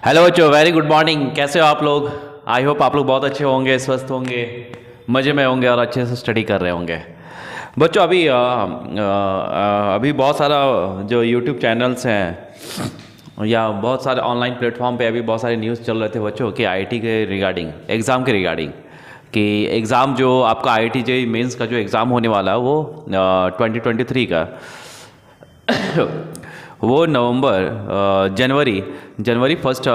Hello बच्चों, very good morning. कैसे हो आप लोग? आई होप आप लोग बहुत अच्छे होंगे, स्वस्थ होंगे, मज़े में होंगे और अच्छे से स्टडी कर रहे होंगे। बच्चों अभी बहुत सारा जो यूट्यूब चैनल्स हैं या बहुत सारे ऑनलाइन प्लेटफॉर्म पे अभी बहुत सारे न्यूज़ चल रहे थे बच्चों कि आईआईटी के रिगार्डिंग, एग्ज़ाम के रिगार्डिंग, कि एग्ज़ाम जो आपका आईआईटी जेईई मेंस का जो एग्ज़ाम होने वाला है वो 2023 का वो जनवरी जनवरी फर्स्ट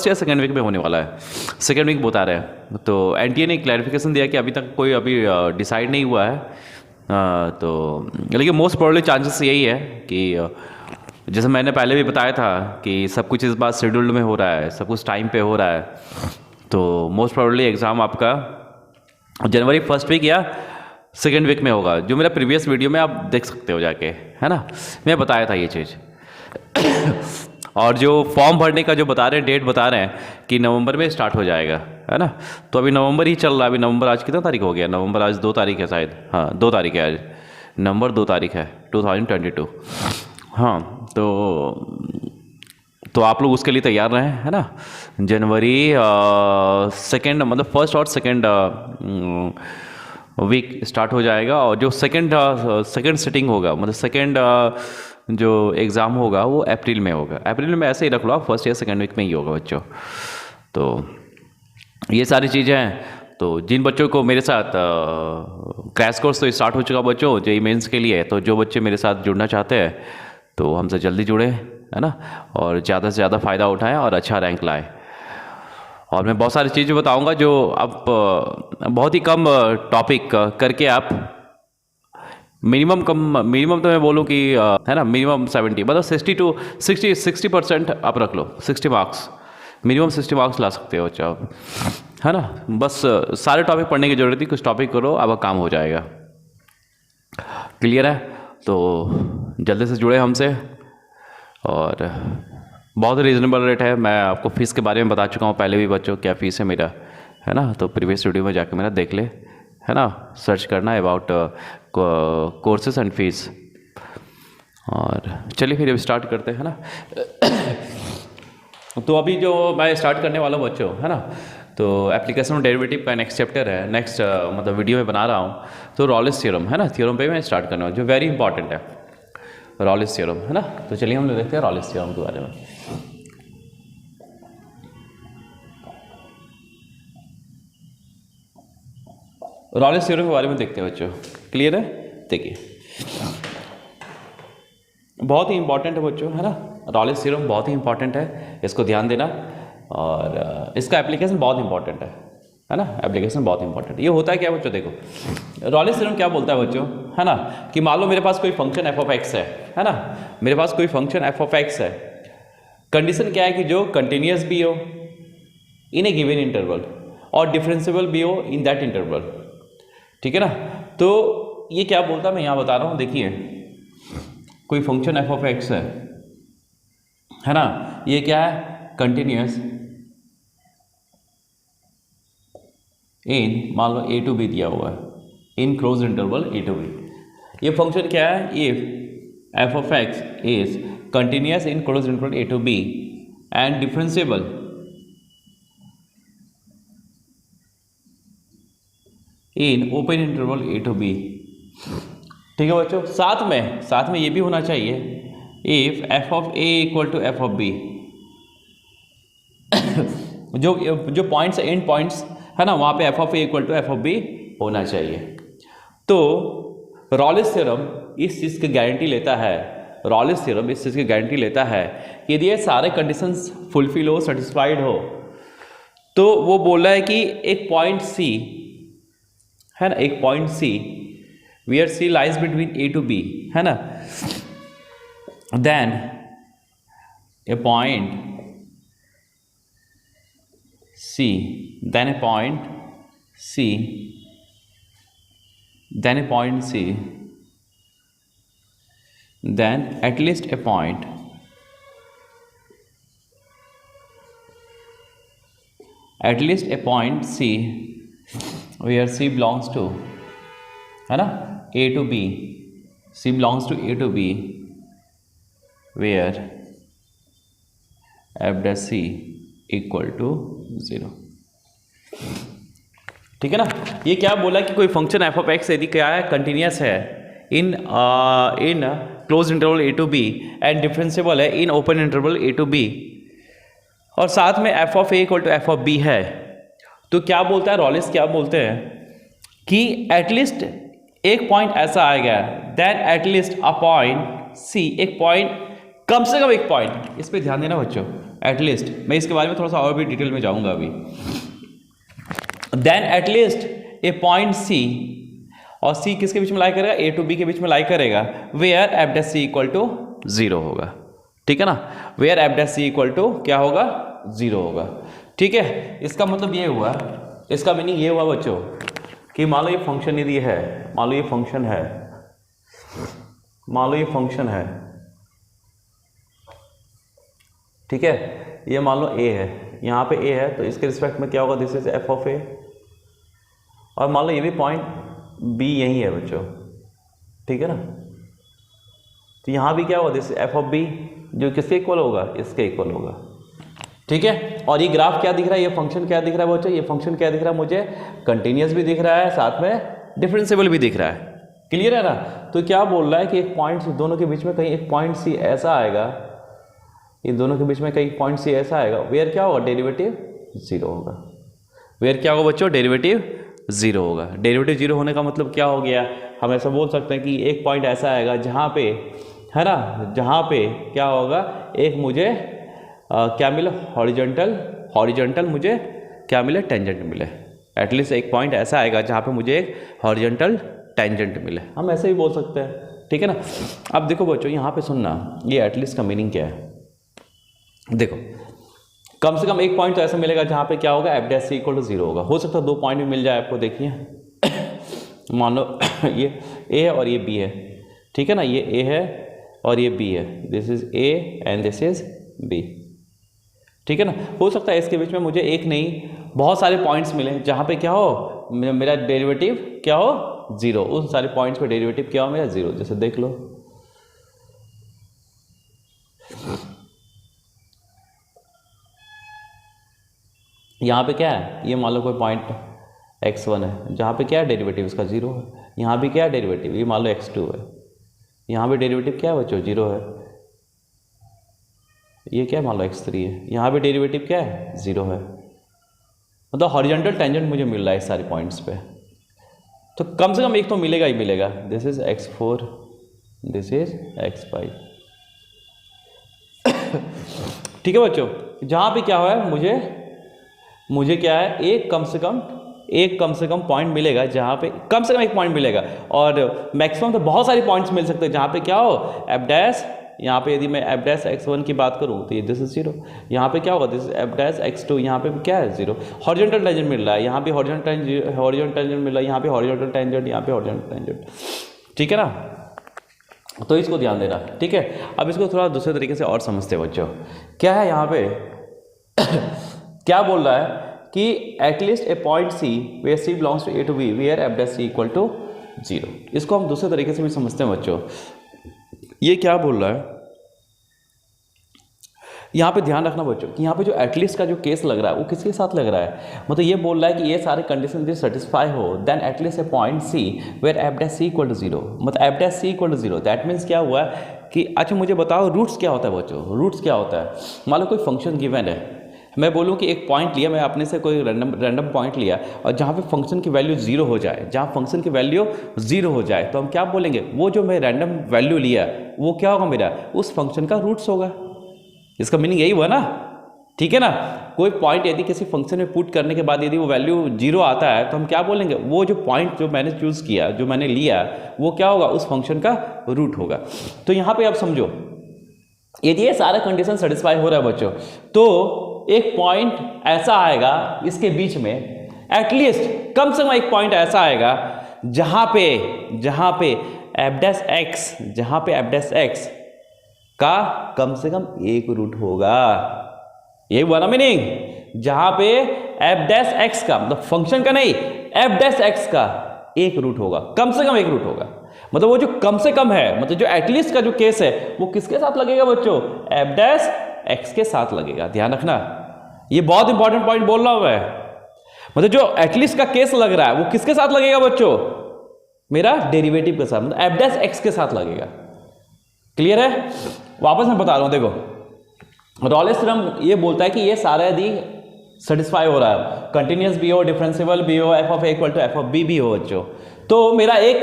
या सेकेंड वीक में होने वाला है। सेकेंड वीक बता रहे हैं। तो एनटीए ने क्लैरिफिकेशन दिया कि अभी तक कोई डिसाइड नहीं हुआ है। तो लेकिन मोस्ट प्रोबेबली चांसेस यही है कि जैसे मैंने पहले भी बताया था कि सब कुछ इस बार शेड्यूल्ड में हो रहा है, सब कुछ टाइम पे हो रहा है। तो मोस्ट प्रोबेबली एग्ज़ाम आपका जनवरी फर्स्ट वीक या सेकेंड वीक में होगा। जो मेरा प्रीवियस वीडियो में आप देख सकते हो जाके, है ना, मैं बताया था ये चीज़। और जो फॉर्म भरने का जो बता रहे हैं, डेट बता रहे हैं कि नवंबर में स्टार्ट हो जाएगा, है ना। तो अभी नवंबर ही चल रहा है। अभी नवंबर आज कितना तारीख हो गया? नवंबर आज 2 तारीख है शायद। हाँ, 2 तारीख है आज। नवंबर 2 तारीख है 2022। हाँ, तो आप लोग उसके लिए तैयार रहें, है ना। जनवरी सेकेंड मतलब फर्स्ट और सेकेंड वीक स्टार्ट हो जाएगा। और जो सेकेंड सिटिंग होगा, मतलब सेकेंड जो एग्ज़ाम होगा वो अप्रैल में होगा। अप्रैल में ऐसे ही रख लो आप, फर्स्ट या सेकेंड वीक में ही होगा बच्चों। तो ये सारी चीज़ें हैं। तो जिन बच्चों को मेरे साथ क्रैश कोर्स तो स्टार्ट हो चुका बच्चों जेईई मेंस के लिए, तो जो बच्चे मेरे साथ जुड़ना चाहते हैं तो हमसे जल्दी जुड़े, है ना, और ज़्यादा से ज़्यादा फ़ायदा उठाएं और अच्छा रैंक लाएं। और मैं बहुत सारी चीज़ें बताऊंगा जो आप बहुत ही कम टॉपिक करके आप मिनिमम तो मैं बोलूँ कि है ना, मिनिमम 70 मतलब 60% आप रख लो। 60 मार्क्स मिनिमम, 60 मार्क्स ला सकते हो बच्चा आप, है ना। बस सारे टॉपिक पढ़ने की जरूरत नहीं, कुछ टॉपिक करो, आपका काम हो जाएगा। क्लियर है? तो जल्दी से जुड़े हमसे। और बहुत रीज़नेबल रेट है। मैं आपको फ़ीस के बारे में बता चुका हूँ पहले भी बच्चों, क्या फ़ीस है मेरा, है ना। तो प्रीवियस वीडियो में जाके मेरा देख ले, है ना, सर्च करना है अबाउट कोर्सेस एंड फीस। और चलिए फिर अब स्टार्ट करते हैं, है ना। तो अभी जो मैं स्टार्ट करने वाला हूँ बच्चों, है ना, तो एप्लीकेशन ऑफ डेरिवेटिव का नेक्स्ट चैप्टर है, नेक्स्ट मतलब वीडियो में बना रहा हूँ। तो रॉलिस थ्योरम, है ना, थ्योरम पे मैं स्टार्ट करना हूँ जो वेरी इंपॉर्टेंट है, रॉलिस थ्योरम, है ना। तो चलिए हम लोग देखते हैं रॉलिस थ्योरम के बारे में। रॉलिस थ्योरम के बारे में देखते हैं बच्चों। क्लियर है? देखिए, बहुत ही इंपॉर्टेंट है बच्चों, है ना। रॉलिस थ्योरम बहुत ही इंपॉर्टेंट है, इसको ध्यान देना। और इसका एप्लीकेशन बहुत इंपॉर्टेंट है ना। एप्लीकेशन बहुत इंपॉर्टेंट। ये होता है क्या बच्चों, देखो रॉलिस थ्योरम क्या बोलता है बच्चों, है ना, कि मान लो मेरे पास कोई फंक्शन एफ ऑफ एक्स है ना, मेरे पास कोई फंक्शन एफ ऑफ एक्स है। कंडीशन क्या है कि जो कंटिन्यूस भी हो इन ए गिवन इंटरवल और डिफरेंशिएबल भी हो इन दैट इंटरवल, ठीक है ना। तो ये क्या बोलता है, मैं यहाँ बता रहा हूँ। देखिए, कोई फंक्शन एफ ऑफ एक्स है ना, ये क्या है, कंटिन्यूस इन, मान लो ए टू बी दिया हुआ है, in closed interval A to B. ये फंक्शन क्या है, if F of x is continuous in closed interval A to B and differentiable in open interval A to B. ठीक है बच्चों, साथ में ये भी होना चाहिए, if F of A equal to F of B. जो पॉइंट्स, एंड पॉइंट्स, है ना, वहाँ पे F of A equal to F of B होना चाहिए। तो रॉलिस थ्योरम इस चीज़ की गारंटी लेता है, रॉलिस थ्योरम इस चीज़ की गारंटी लेता है कि यदि ये सारे कंडीशंस फुलफिल हो, सेटिस्फाइड हो, तो वो बोल रहा है कि एक पॉइंट सी, है ना, एक point C where C lies between A to B, है ना, then a point C, then a point C, then a point C, then at least a point, C where C belongs to, है ना, A to B, C belongs to A to B where f dash C equal to 0। ठीक है ना। ये क्या बोला कि कोई फंक्शन एफ ऑफ एक्स यदि क्या है, कंटिन्यूस है in closed interval A to B and differentiable है in open interval A to B, और साथ में F of A equal to F of B है, तो क्या बोलता है रॉलिस, क्या बोलते हैं कि एटलीस्ट एक पॉइंट ऐसा आएगा, then at least a point C, एक पॉइंट, कम से कम एक पॉइंट, इस पे ध्यान देना बच्चों, एटलीस्ट, मैं इसके बारे में थोड़ा सा और भी डिटेल में जाऊंगा अभी, देन एटलीस्ट ए पॉइंट सी, और सी किसके बीच में लाई करेगा, ए टू बी के बीच में लाई करेगा, where F dash C equal to 0 होगा। ठीक है ना, where F dash C equal to क्या होगा, 0 होगा। ठीक है, इसका मतलब ये हुआ, इसका मीनिंग ये हुआ बच्चों कि मान लो ये फंक्शन यदि है, मान लो ये फंक्शन है, मान लो ये फंक्शन है, ठीक है, ये मान लो ए है, यहाँ पे ए है, तो इसके रिस्पेक्ट में क्या होगा, दिस इज एफ ऑफ ए, और मान लो ये भी पॉइंट बी यही है बच्चों, ठीक है ना, तो यहाँ भी क्या होगा, दिस एफ ऑफ बी, जो किसके इक्वल होगा, इसके इक्वल होगा। ठीक है, और ये ग्राफ क्या दिख रहा है, ये फंक्शन क्या दिख रहा है बच्चों, ये फंक्शन क्या दिख रहा है मुझे, कंटिन्यूस भी दिख रहा है, साथ में डिफरेंशिएबल भी दिख रहा है। क्लियर है ना। तो क्या बोल रहा है कि एक पॉइंट दोनों के बीच में कहीं एक पॉइंट सी ऐसा आएगा, ये दोनों के बीच में कहीं पॉइंट सी ऐसा आएगा, वेयर क्या होगा, डेरिवेटिव 0 होगा। वेयर क्या होगा बच्चों, डेरिवेटिव 0 होगा। डेरिवेटिव 0 होने का मतलब क्या हो गया, हम ऐसा बोल सकते हैं कि एक पॉइंट ऐसा आएगा जहाँ पे, है ना, जहाँ पे क्या होगा, एक मुझे क्या मिले, हॉरिजॉन्टल मुझे क्या मिले, टेंजेंट मिले। एटलीस्ट एक पॉइंट ऐसा आएगा जहाँ पे मुझे एक हॉरिजॉन्टल टेंजेंट मिले, हम ऐसे भी बोल सकते हैं। ठीक है ना। अब देखो बच्चों यहाँ पे सुनना, ये एटलीस्ट का मीनिंग क्या है, देखो कम से कम एक पॉइंट तो ऐसा मिलेगा जहाँ पे क्या होगा, F dash C equal to 0 होगा। हो सकता है 2 पॉइंट भी मिल जाए आपको, देखिए मान लो ये ए है और ये बी है, ठीक है ना, ये ए है और ये बी है, this is A and this is B. ठीक है ना, हो सकता है इसके बीच में मुझे एक नहीं बहुत सारे पॉइंट्स मिले जहाँ पे क्या हो, मेरा डेरिवेटिव क्या हो, 0, उन सारे पॉइंट्स पे डेरिवेटिव क्या हो, मेरा 0। जैसे देख लो, यहाँ पे क्या है, ये मान लो कोई पॉइंट x1 है जहाँ पे क्या है, डेरिवेटिव इसका 0 है। यहाँ भी क्या है, डेरिवेटिव, ये मान लो x2 है, यहाँ भी डेरिवेटिव क्या है बच्चों, 0 है। ये क्या है, मान लो x3 है, यहाँ भी डेरिवेटिव क्या है, 0 है। मतलब हॉरिजॉन्टल टेंजेंट मुझे मिल रहा है इस सारे पॉइंट्स पे, तो कम से कम एक तो मिलेगा ही मिलेगा। This is x4, this is x5। ठीक है बच्चों, जहाँ पे क्या हुआ है, मुझे क्या है, एक कम से कम पॉइंट मिलेगा जहाँ पे कम से कम एक पॉइंट मिलेगा, और मैक्सिमम तो बहुत सारे पॉइंट्स मिल सकते हैं जहाँ पे क्या हो, एफ डैश, यहाँ पे यदि मैं एफ डैश x1 की बात करूँ तो ये दिस इज 0, यहाँ पे क्या होगा, दिस एफ डैश x2, यहाँ पे क्या है, 0। हॉरिजॉन्टल टेंजेंट मिल रहा है, यहाँ भी हॉरिजॉन्टल टेंजेंट मिल रहा है, यहाँ पे हॉरिजॉन्टल टेंजेंट, यहाँ पे हॉरिजॉन्टल टेंजेंट। ठीक है ना, तो इसको ध्यान देना। ठीक है, अब इसको थोड़ा दूसरे तरीके से और समझते हैं बच्चों। क्या है यहाँ पे क्या बोल रहा है कि at least a point C where C belongs to A to B where F dash C equal to 0। इसको हम दूसरे तरीके से भी समझते हैं बच्चों। ये क्या बोल रहा है, यहाँ पे ध्यान रखना बच्चों कि यहाँ पे जो एटलीस्ट का जो केस लग रहा है वो किसके साथ लग रहा है, मतलब ये बोल रहा है कि ये सारे कंडीशन यदि सेटिस्फाई हो, then at least a point C where F dash C equal to 0, मतलब F dash C equal to 0। That means क्या हुआ कि अच्छा मुझे बताओ रूट्स क्या होता है बच्चों, रूट्स क्या होता है। मान लो कोई फंक्शन गिवन है, मैं बोलूँ कि एक पॉइंट लिया, मैं अपने से कोई रैंडम पॉइंट लिया, और जहाँ पे फंक्शन की वैल्यू 0 हो जाए, जहाँ फंक्शन की वैल्यू 0 हो जाए, तो हम क्या बोलेंगे, वो जो मैं रैंडम वैल्यू लिया वो क्या होगा, मेरा उस फंक्शन का रूट्स होगा। इसका मीनिंग यही हुआ ना। ठीक है ना, कोई पॉइंट यदि किसी फंक्शन में पुट करने के बाद यदि वो वैल्यू 0 आता है, तो हम क्या बोलेंगे, वो जो पॉइंट जो मैंने चूज़ किया, जो मैंने लिया, वो क्या होगा, उस फंक्शन का रूट होगा। तो यहाँ पे आप समझो, यदि ये सारा कंडीशन सेटिस्फाई हो रहा है बच्चों, तो एक पॉइंट ऐसा आएगा इसके बीच में, एटलीस्ट कम से कम एक पॉइंट ऐसा आएगा जहां पे एफ डैश एक्स, जहां पे एफ डैश एक्स का कम से कम एक रूट होगा। यही हुआ ना मीनिंग, जहां पे एफ डैश एक्स का, मतलब फंक्शन का नहीं, एफ डैश एक्स का एक रूट होगा, कम से कम एक रूट होगा। मतलब वो जो कम से कम है, मतलब जो एटलीस्ट का जो केस है, वो किसके साथ लगेगा बच्चों, एफ डैश एक्स के साथ लगेगा। ध्यान रखना, ये बहुत इंपॉर्टेंट पॉइंट बोल रहा हूं मैं। मतलब जो एटलीस्ट का केस लग रहा है वो किसके साथ लगेगा बच्चों, मेरा डेरिवेटिव के साथ, मतलब एफ डैश एक्स के साथ लगेगा। क्लियर है? वापस मैं बता रहा हूं, देखो रॉलेस थ्योरम ये बोलता है कि ये सारा यदि सेटिस्फाई हो रहा है, कंटिन्यूअस भी हो, डिफरेंशिएबल भी हो, f of A equal to F of b भी हो बच्चों, तो मेरा एक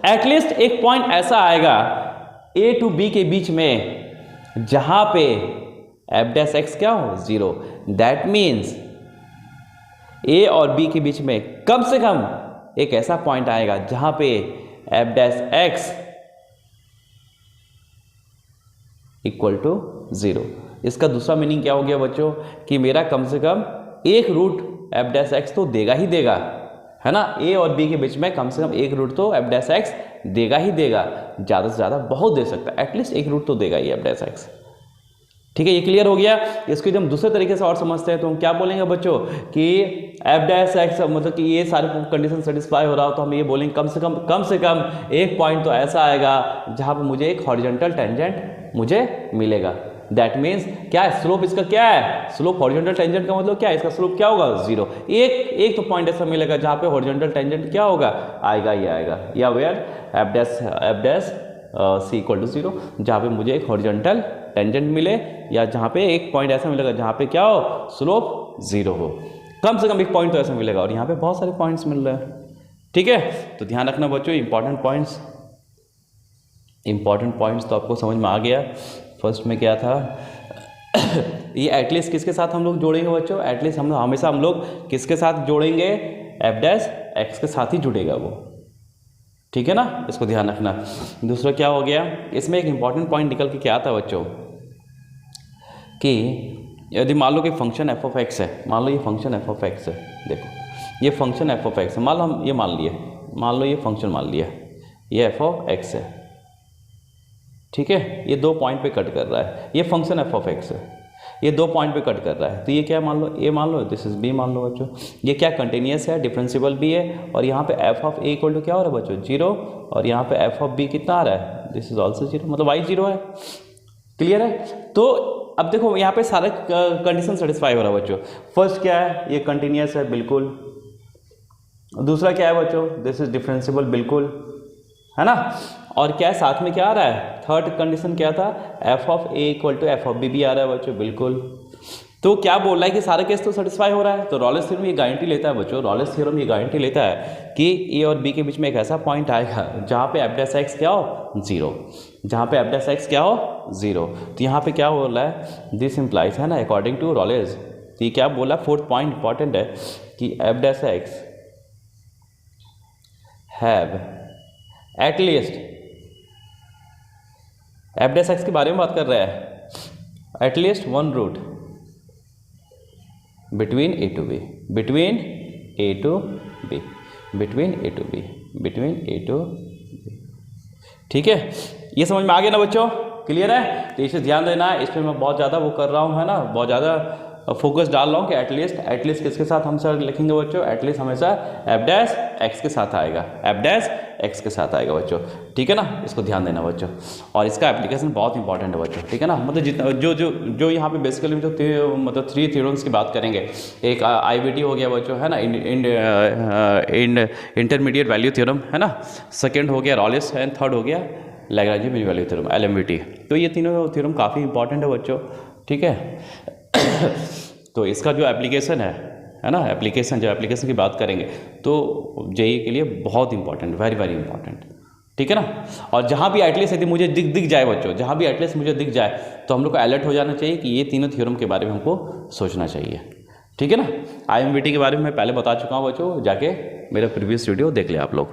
एटलीस्ट एक पॉइंट ऐसा आएगा ए टू बी के बीच में जहां पे एफ डैश एक्स क्या हो, जीरो। दैट मीन्स ए और बी के बीच में कम से कम एक ऐसा पॉइंट आएगा जहां पे f dash x equal to zero. इसका दूसरा मीनिंग क्या हो गया बच्चों कि मेरा कम से कम एक रूट एफ डैश एक्स तो देगा ही देगा, है ना। ए और बी के बीच में कम से कम एक रूट तो एफ डैश एक्स देगा ही देगा, ज़्यादा से ज़्यादा बहुत दे सकता है, एटलीस्ट एक रूट तो देगा ही एफ डैश एक्स। ठीक है, ये क्लियर हो गया। इसको जब हम दूसरे तरीके से और समझते हैं तो हम क्या बोलेंगे बच्चों कि एफ डैश एक्स मतलब कि ये सारे कंडीशन सेटिस्फाई हो रहा हो तो हम ये बोलेंगे कम से कम एक पॉइंट तो ऐसा आएगा जहां पे मुझे एक हॉरिजॉन्टल टेंजेंट मुझे मिलेगा। दैट मीन्स क्या है, स्लोप इसका क्या है, स्लोप हॉरिजॉन्टल टेंजेंट का मतलब क्या है, इसका स्लोप क्या होगा, जीरो। एक तो पॉइंट ऐसा मिलेगा जहां पे हॉरिजॉन्टल टेंजेंट क्या होगा, आएगा ही आएगा, या where F dash C equal to zero, जहाँ पे मुझे एक हॉरिजॉन्टल टेंजेंट मिले, या जहाँ पे एक पॉइंट ऐसा मिलेगा जहाँ पे क्या हो, स्लोप जीरो हो। कम से कम एक पॉइंट तो ऐसा मिलेगा, और यहाँ पे बहुत सारे पॉइंट्स मिल रहे हैं। ठीक है, तो ध्यान रखना बच्चों, इंपॉर्टेंट पॉइंट्स तो आपको समझ में आ गया। फर्स्ट में क्या था ये एटलीस्ट किसके साथ हम लोग जोड़ेंगे बच्चों, एटलीस्ट हमेशा हम लोग किसके साथ जोड़ेंगे, एफ डैश एक्स के साथ ही जुड़ेगा वो। ठीक है ना, इसको ध्यान रखना। दूसरा क्या हो गया, इसमें एक इंपॉर्टेंट पॉइंट निकल के क्या आता बच्चों कि यदि मान लो कि फंक्शन एफ ऑफ एक्स है, मान लो ये फंक्शन एफ ऑफ एक्स है, देखो ये फंक्शन एफ ऑफ एक्स है, मान लो हम ये मान लो ये फंक्शन मान लिया, ये एफ ऑफ एक्स है। ठीक है, ये दो पॉइंट पे कट कर रहा है, ये फंक्शन एफ ऑफ एक्स है, ये दो पॉइंट पे कट कर रहा है, तो ये क्या मान लो, ए मान लो, दिस इज बी मान लो बच्चों। ये क्या कंटिन्यूअस है, डिफरेंशिएबल भी है, और यहाँ पे F of A equal to क्या हो रहा है बच्चों, जीरो, और यहाँ पे एफ ऑफ बी कितना आ रहा है, दिस इज ऑल्सो जीरो, मतलब वाई जीरो है। क्लियर है? तो अब देखो यहाँ पे सारे कंडीशन सेटिस्फाई हो रहा है बच्चों। फर्स्ट क्या है, ये कंटिन्यूअस है बिल्कुल। दूसरा क्या है बच्चों, दिस इज डिफरेंशिएबल बिल्कुल, है ना। और क्या है साथ में क्या आ रहा है, थर्ड कंडीशन क्या था, f of A equal to F of b भी आ रहा है बच्चों बिल्कुल। तो क्या बोल रहा है कि सारे केस तो सेटिस्फाई हो रहा है। तो रॉलेस थ्योरम ये गारंटी लेता है बच्चों, रॉलेस थ्योरम ये गारंटी लेता है कि ए और बी के बीच में एक ऐसा पॉइंट आएगा जहाँ पे एफ डैश एक्स क्या हो, जीरो, जहाँ पे एफ डैश एक्स क्या हो, जीरो। तो यहाँ पे क्या बोल रहा है, दिस इम्प्लाइज, है ना, अकॉर्डिंग टू रॉलेस। तो ये क्या बोला, फोर्थ पॉइंट इंपॉर्टेंट है कि f dash x have at least, f dash x के बारे में बात कर रहा है, at least one root between A to b, between A to b, between A to b, between A to B. ठीक है, ये समझ में आ गया ना बच्चों, क्लियर है। तो इसे ध्यान देना है, इस पर मैं बहुत ज़्यादा वो कर रहा हूँ, है ना, बहुत ज़्यादा फोकस डाल रहा हूँ कि एटलीस्ट किसके साथ हम सर लिखेंगे बच्चों, एटलीस्ट हमेशा एफ डैश एक्स के साथ आएगा, एफ डैश एक्स के साथ आएगा बच्चों। ठीक है ना, इसको ध्यान देना बच्चों, और इसका एप्लीकेशन बहुत इंपॉर्टेंट है बच्चों। ठीक है ना, मतलब जितना जो यहाँ पे बेसिकली जो मतलब 3 थ्योरम्स की बात करेंगे, एक IVT हो गया बच्चों, है ना, इंटरमीडिएट वैल्यू थ्योरम, है ना, सेकेंड हो गया रॉलेस, एंड थर्ड हो गया Lagrange mean value theorem, LMVT। तो ये तीनों थ्योरम काफ़ी इंपॉर्टेंट है बच्चों। ठीक है तो इसका जो एप्लीकेशन है ना, एप्लीकेशन की बात करेंगे तो JEE के लिए बहुत इंपॉर्टेंट, वेरी वेरी इंपॉर्टेंट। ठीक है ना, और जहाँ भी एटलीस्ट यदि मुझे दिख जाए बच्चों, जहाँ भी एटलीस्ट मुझे दिख जाए तो हम लोग को अलर्ट हो जाना चाहिए कि ये तीनों थ्योरम के बारे में हमको सोचना चाहिए। ठीक है ना, IMVT के बारे में मैं पहले बता चुका हूँ बच्चों, जाके मेरा प्रीवियस वीडियो देख लिया आप लोग।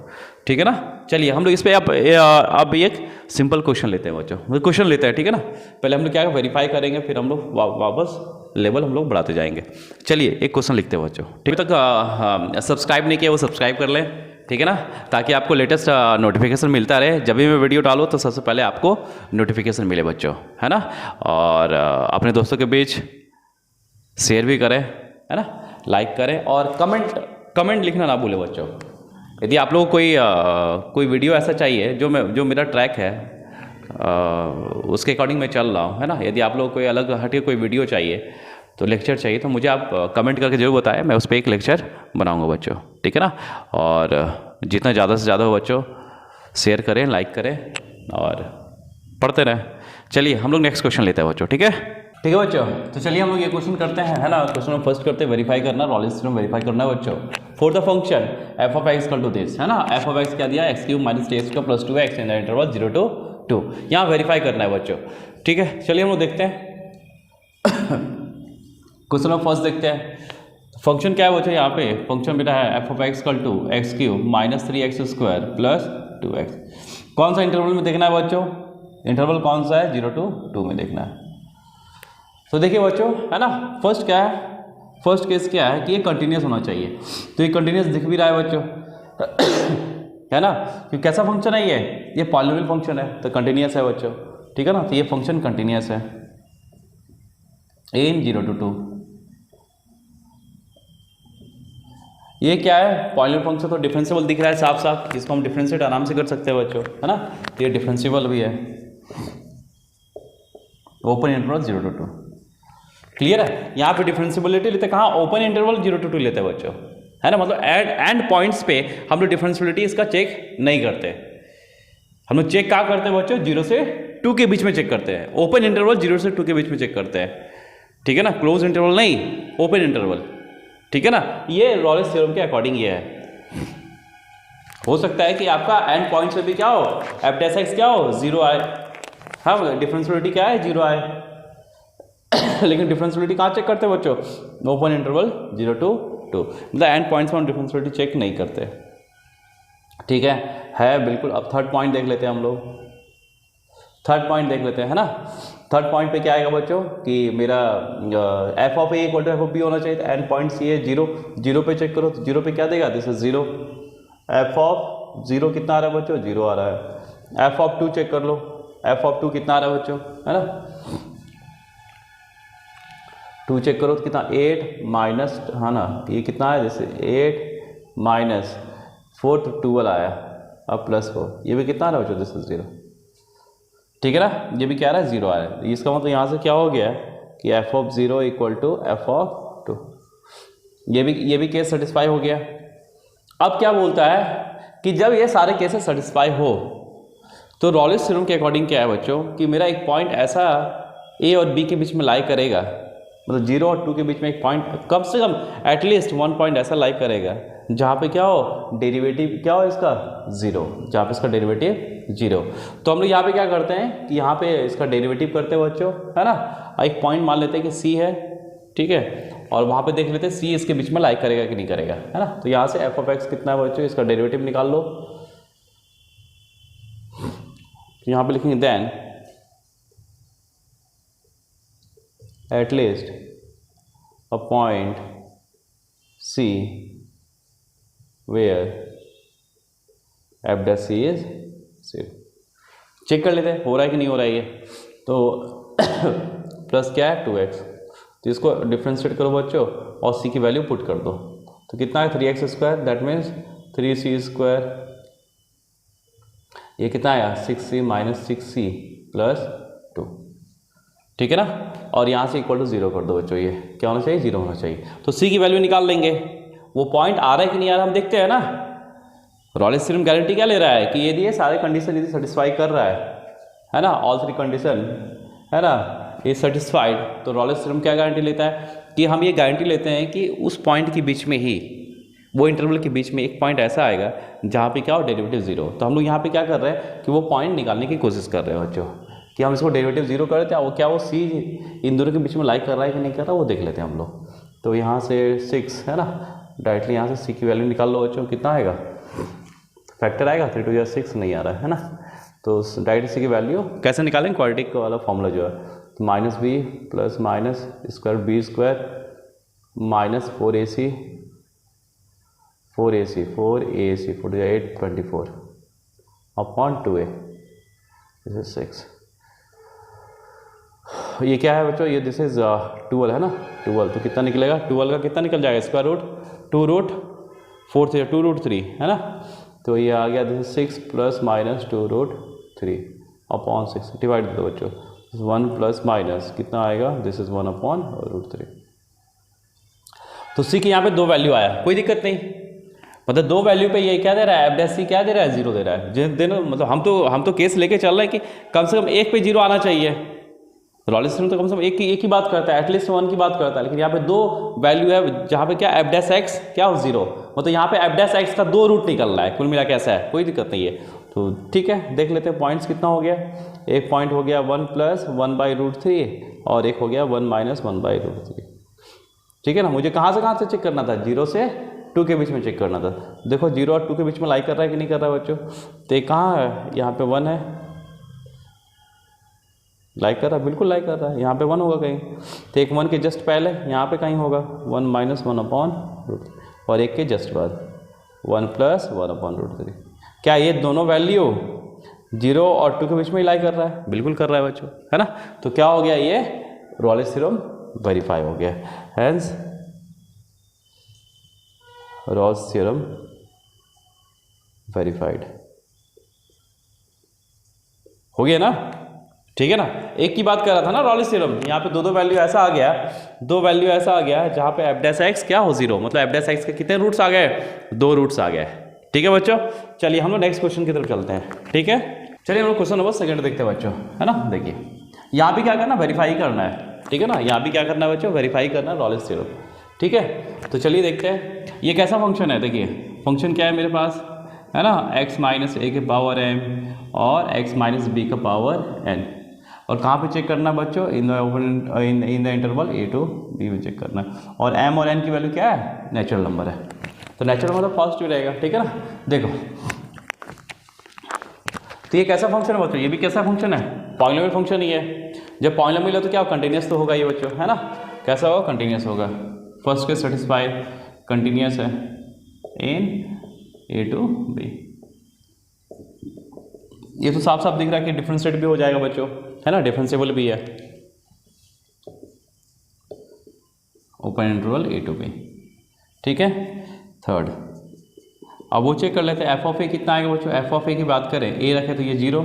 ठीक है ना, चलिए हम लोग इस पर अब एक सिंपल क्वेश्चन लेते हैं बच्चों, क्वेश्चन लेते हैं। ठीक है ना, पहले हम लोग क्या वेरीफाई करेंगे, फिर हम लोग वापस लेवल हम लोग बढ़ाते जाएंगे। चलिए एक क्वेश्चन लिखते हैं बच्चों। ठीक तक सब्सक्राइब नहीं किया वो सब्सक्राइब कर लें, ठीक है ना, ताकि आपको लेटेस्ट नोटिफिकेशन मिलता रहे, जब भी मैं वीडियो डालूँ तो सबसे पहले आपको नोटिफिकेशन मिले बच्चों, है ना। और अपने दोस्तों के बीच शेयर भी करें, है ना, लाइक करें, और कमेंट लिखना ना भूलें बच्चों। यदि आप लोगों को कोई वीडियो ऐसा चाहिए जो मेरा ट्रैक है उसके अकॉर्डिंग मैं चल रहा हूँ, है ना। यदि आप लोग कोई अलग हटे कोई वीडियो चाहिए तो लेक्चर चाहिए तो मुझे आप कमेंट करके जरूर बताएं, मैं उस पर एक लेक्चर बनाऊंगा बच्चों, ठीक है ना। और जितना ज़्यादा से ज़्यादा हो बच्चों शेयर करें, लाइक करें और पढ़ते रहें। चलिए हम लोग नेक्स्ट क्वेश्चन लेते हैं बच्चों, ठीक है। ठीक है बच्चों, तो चलिए हम लोग ये क्वेश्चन करते हैं, है ना। क्वेश्चन में फर्स्ट करते हैं वेरीफाई करना, रॉलेस थ्योरम वेरीफाई करना है बच्चों। For the function f of x equal to this, है ना। एफ ऑफ एक्स क्या दिया, x cube minus t square plus 2x in the interval 0 to 2, यहाँ वेरीफाई करना है बच्चों, ठीक है। चलिए हम लोग देखते हैं क्वेश्चन में फर्स्ट देखते हैं फंक्शन क्या है बच्चों। यहाँ पे फंक्शन बेटा है f of x equal to x cube minus 3x square plus 2x। कौन सा इंटरवल में देखना है बच्चों, इंटरवल कौन सा है, 0 to 2 में देखना है। तो देखिए बच्चों, है ना, फर्स्ट क्या है, फर्स्ट केस क्या है कि ये कंटिन्यूस होना चाहिए, तो ये कंटिन्यूस दिख भी रहा है बच्चों है ना, क्योंकि कैसा फंक्शन है ये पॉलिनोमियल फंक्शन है तो कंटिन्यूस है बच्चों, ठीक है ना। तो ये फंक्शन कंटिन्यूस है इन 0 to 2। ये क्या है, पॉलिनोमियल फंक्शन, तो डिफरेंशिएबल दिख रहा है साफ साफ, इसको हम डिफरेंशिएट आराम से कर सकते हैं बच्चों, है ना। तो ये डिफरेंशिएबल भी है, ओपन इंटरवल 0 to 2, क्लियर है। यहाँ पे डिफरेंशिएबिलिटी लेते हैं कहाँ, ओपन इंटरवल 0 to 2 लेते हैं बच्चों, है ना। मतलब एंड पॉइंट्स पे हम लोग डिफरेंशिएबिलिटी इसका चेक नहीं करते, हम लोग चेक क्या करते हैं बच्चों, 0 से 2 के बीच में चेक करते हैं। ओपन इंटरवल 0 से 2 के बीच में चेक करते हैं, ठीक है ना, क्लोज इंटरवल नहीं, ओपन इंटरवल, ठीक है ना। ये रॉलेस थ्योरम के अकॉर्डिंग ये है। हो सकता है कि आपका एंड पॉइंट से भी क्या हो, एफ डैश एक्स क्या हो, 0 आए, हाँ डिफरेंशिएबिलिटी क्या है, 0 आए लेकिन डिफरेंशिएबिलिटी कहाँ चेक करते हैं बच्चों, ओपन इंटरवल 0 to 2, मतलब एंड पॉइंट्स में हम डिफरेंशिएबिलिटी चेक नहीं करते, ठीक है बिल्कुल। अब थर्ड पॉइंट देख लेते हैं हम लोग, थर्ड पॉइंट देख लेते हैं, है ना। थर्ड पॉइंट पे क्या आएगा बच्चों कि मेरा f of A equal to F of B होना चाहिए, तो एंड पॉइंट सी है 0 पे चेक करो, तो 0 पे क्या देगा, दिस इज 0। एफ ऑफ 0 कितना आ रहा है बच्चों, 0 आ रहा है। एफ ऑफ 2 चेक कर लो, एफ ऑफ 2 कितना आ रहा है बच्चों, है ना। 2 चेक करो तो कितना, 8 माइनस, है ना, ये कितना है, जैसे 8 माइनस 4 तो 12 आया, अब प्लस 4, ये भी कितना आ रहा है बच्चों, दिस इज 0, ठीक है ना। ये भी क्या रहा है, 0 आ रहा है, इसका मतलब यहाँ से क्या हो गया कि f of 0 equal to F of 2, ये भी केस सेटिस्फाई हो गया। अब क्या बोलता है कि जब ये सारे केसेस सेटिस्फाई हो तो रॉलेस थ्योरम के अकॉर्डिंग क्या है बच्चों कि मेरा एक पॉइंट ऐसा ए और बी के बीच में लाई करेगा, मतलब 0 और 2 के बीच में एक पॉइंट, कम से कम एटलीस्ट 1 पॉइंट ऐसा लाई करेगा जहाँ पे क्या हो, डेरिवेटिव क्या हो इसका 0, जहाँ पे इसका डेरिवेटिव 0। तो हम लोग यहाँ पे क्या करते हैं कि यहाँ पे इसका डेरिवेटिव करते हैं बच्चों, है ना। एक पॉइंट मान लेते हैं कि सी है, ठीक है, और वहाँ पे देख लेते हैं सी इसके बीच में लाई करेगा कि नहीं करेगा, है ना। तो यहाँ से एफ ऑफ एक्स कितना है बच्चों, इसका डेरिवेटिव निकाल लो। तो यहाँ पे लिखेंगे then at least a point C where f dash C is 0। Check कर लेते हैं हो रहा है कि नहीं हो रहा है ये, तो प्लस क्या है 2x, तो इसको डिफ्रेंशिएट करो बच्चों और C की वैल्यू पुट कर दो, तो कितना है 3x square, that means 3c square, ये कितना आया 6c माइनस 6c प्लस 2, ठीक है ना। और यहाँ से इक्वल टू 0 कर दो बच्चों, ये क्या होना चाहिए, 0 होना चाहिए। तो C की वैल्यू निकाल लेंगे, वो पॉइंट आ रहा है कि नहीं आ रहा हम देखते हैं ना। रॉलेस थ्योरम गारंटी क्या ले रहा है कि यदि ये सारे कंडीशन यदि सेटिस्फाई कर रहा है ना, ऑल 3 कंडीशन, है ना, ये सेटिस्फाइड, तो रॉलेस थ्योरम क्या गारंटी लेता है कि हम ये गारंटी लेते हैं कि उस पॉइंट के बीच में ही, वो इंटरवल के बीच में एक पॉइंट ऐसा आएगा जहाँ पे क्या हो, डेरिवेटिव 0। तो हम लोग यहाँ पे क्या कर रहे हैं कि वो पॉइंट निकालने की कोशिश कर रहे हैं बच्चों, कि हम इसको डेरिवेटिव 0 कर देते हैं, वो क्या वो सी इन दोनों के बीच में लाइक कर रहा है कि नहीं कर रहा, वो देख लेते हैं हम लोग। तो यहाँ से 6 है ना, डायरेक्टली यहाँ से सी की वैल्यू निकाल लो बच्चों, कितना आएगा, फैक्टर आएगा, 3 2 6 नहीं आ रहा है ना। तो डायरेक्ट सी की वैल्यू कैसे निकालेंगे, क्वाड्रेटिक वाला फॉर्मूला जो है, तो minus b plus minus square b square minus 4ac 4ac 4 24 upon 2a, this is 6। ये क्या है बच्चों, ये दिस इज 12 है ना, 12, तो कितना निकलेगा, 12 का कितना निकल जाएगा, स्क्वायर रूट 2 रूट 4 2 रूट 3, है ना। तो ये आ गया this is 6 plus minus 2 root 3, upon 6 divide दो बच्चों, 1 प्लस माइनस कितना आएगा, दिस इज 1 अपॉन √3। तो सी के यहाँ पे 2 वैल्यू आया, कोई दिक्कत नहीं, मतलब 2 वैल्यू पे ये क्या दे रहा है, एफ डैश सी क्या दे रहा है, 0 दे रहा है। जिन दिनों मतलब हम तो केस लेके चल रहे हैं कि कम से कम एक पे 0 आना चाहिए। रॉलिंस थ्योरम तो कम से कम एक ही बात करता है, एटलीस्ट 1 की बात करता है, लेकिन यहाँ पे 2 वैल्यू है जहाँ पे क्या एफ डैश एक्स क्या हो 0, मतलब यहाँ पे एफ डैश एक्स का 2 रूट निकल रहा है, कुल मिला के ऐसा है, कोई दिक्कत नहीं है। तो ठीक है, देख लेते हैं पॉइंट्स कितना हो गया। एक पॉइंट हो गया 1 प्लस 1/√3 और एक हो गया 1 माइनस 1/√3। ठीक है ना, मुझे कहाँ से चेक करना था, 0 से 2 के बीच में चेक करना था। देखो 0 और 2 के बीच में लाई कर रहा है कि नहीं कर रहा है बच्चों, तो ये कहाँ है, यहाँ पे 1 है, लाइक कर रहा है, बिल्कुल लाइक कर रहा है, यहाँ पे 1 होगा कहीं, तो एक 1 के जस्ट पहले यहाँ पे कहीं होगा 1 माइनस 1/√3 और एक के जस्ट बाद 1 प्लस 1/√3। क्या ये दोनों वैल्यू 0 और 2 के बीच में ही लाई कर रहा है, बिल्कुल कर रहा है बच्चों, है ना। तो क्या हो गया, ये रॉलिंस थ्योरम वेरीफाई हो गया, हेंस रॉल्स थ्योरम वेरीफाइड हो गया ना, ठीक है ना। एक की बात कर रहा था ना रॉलिंस थ्योरम, यहाँ पे दो वैल्यू ऐसा आ गया, 2 वैल्यू ऐसा आ गया जहाँ पे एफ डैश एक्स क्या हो 0, मतलब एफ डैश एक्स के कितने रूट्स आ गए, 2 रूट्स आ गए। ठीक है बच्चों, चलिए हम लोग नेक्स्ट क्वेश्चन की तरफ चलते हैं। ठीक है, चलिए हम लोग क्वेश्चन नंबर 2 देखते हैं बच्चों, है ना। देखिए यहाँ भी क्या करना, वेरीफाई करना है, ठीक है ना, यहाँ भी क्या करना है बच्चों, वेरीफाई करना है रॉलिंस थ्योरम। ठीक है, तो चलिए देखते हैं ये कैसा फंक्शन है। देखिए फंक्शन क्या है मेरे पास, है ना, x माइनस ए के पावर m और x माइनस बी का पावर n, और कहाँ पे चेक करना है बच्चों, in the interval a to b में चेक करना है, और m और n की वैल्यू क्या है, नेचुरल नंबर है, तो नेचुरल मतलब पॉजिटिव रहेगा। ठीक है ना, देखो तो ये कैसा फंक्शन है बच्चों, ये भी कैसा फंक्शन है, पॉलिनोमियल फंक्शन ही है। जब पॉलिनोमियल है तो क्या कंटिन्यूस तो होगा ये बच्चों, है ना, कैसा होगा, कंटिन्यूस होगा। फर्स्ट के सेटिस्फाई कंटिन्यूस है इन a टू b, ये तो साफ साफ दिख रहा है कि डिफरेंशिएट भी हो जाएगा बच्चों, है ना, डिफरेंशिएबल भी है, open interval a to b। ठीक है, थर्ड अब वो चेक कर लेते हैं एफ ऑफ ए कितना आएगा बच्चों। एफ ऑफ ए की बात करें, ए रखे तो ये 0,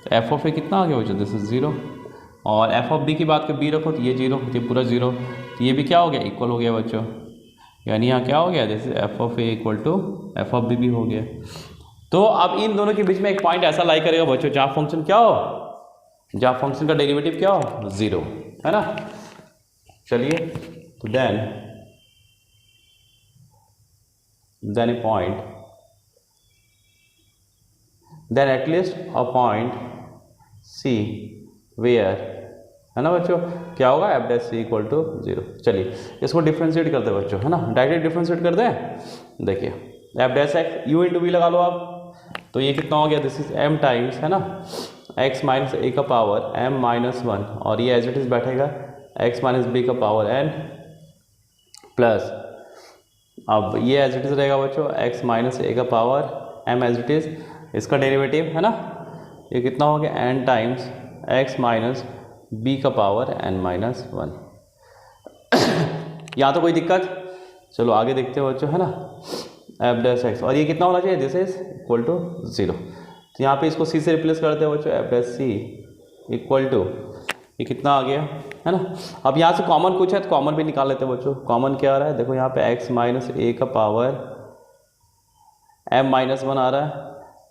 तो एफ ऑफ ए कितना आ गया बच्चों, दिस इज 0, और एफ ऑफ बी की बात करें, बी रखो तो ये 0, ये पूरा 0, तो ये भी क्या हो गया, इक्वल हो गया बच्चों, यानी यहाँ क्या हो गया, जैसे f of A equal to F of b भी हो गया। तो अब इन दोनों के बीच में एक पॉइंट ऐसा लाई करेगा बच्चों जहाँ फंक्शन क्या हो, जहाँ फंक्शन का डेरिवेटिव क्या हो, 0, है ना। चलिए तो then a point, then at least a point C where, है ना बच्चों, क्या होगा, F dash C equal to 0। चलिए इसको डिफ्रेंशिएट करते हैं बच्चों, है ना, डायरेक्ट डिफ्रेंशिएट कर दें। देखिए f dash x u into v लगा लो आप, तो ये कितना हो गया, दिस इज m टाइम्स, है ना, x माइनस ए का पावर m माइनस 1, और ये एज इट इज बैठेगा x माइनस बी का पावर n प्लस, अब ये एज इट इज रहेगा बच्चों x माइनस ए का power m as it is, इसका डेरिवेटिव, है ना, ये कितना हो गया, n times x minus b का पावर n माइनस 1। यहाँ तो कोई दिक्कत, चलो आगे देखते हो बच्चों, है ना, एफ डैश एक्स, और ये कितना होना चाहिए, दिस इज इक्वल टू 0, तो यहाँ पे इसको सी से रिप्लेस करते हैं बच्चों, f dash C equal to, ये कितना आ गया, है ना। अब यहाँ से कॉमन कुछ है तो कॉमन भी निकाल लेते हैं बच्चों, कॉमन क्या आ रहा है, देखो यहाँ पे x माइनस ए का पावर m माइनस 1 आ रहा है,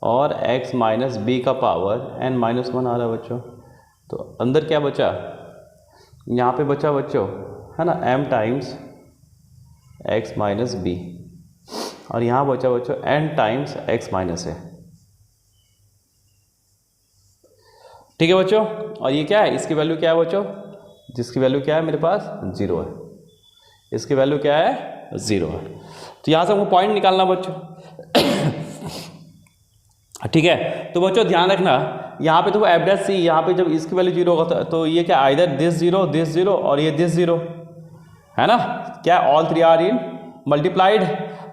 और x माइनस बी का पावर n माइनस 1 आ रहा है बच्चों, तो अंदर क्या बचा, यहाँ पे बचा बच्चों, है ना, m times x minus b, और यहाँ बचा बच्चों n times x minus a. ठीक है बच्चों, और ये क्या है, इसकी वैल्यू क्या है बच्चों, जिसकी वैल्यू क्या है मेरे पास 0 है, इसकी वैल्यू क्या है 0 है, तो यहाँ से हमको पॉइंट निकालना बच्चों। ठीक है, तो बच्चों ध्यान रखना, यहाँ पे तो एफ डैश सी, यहाँ पे जब इसकी वैल्यू 0 होगा तो ये क्या, आइदर दिस 0 और ये दिस 0, है ना, क्या ऑल 3 आर इन मल्टीप्लाइड,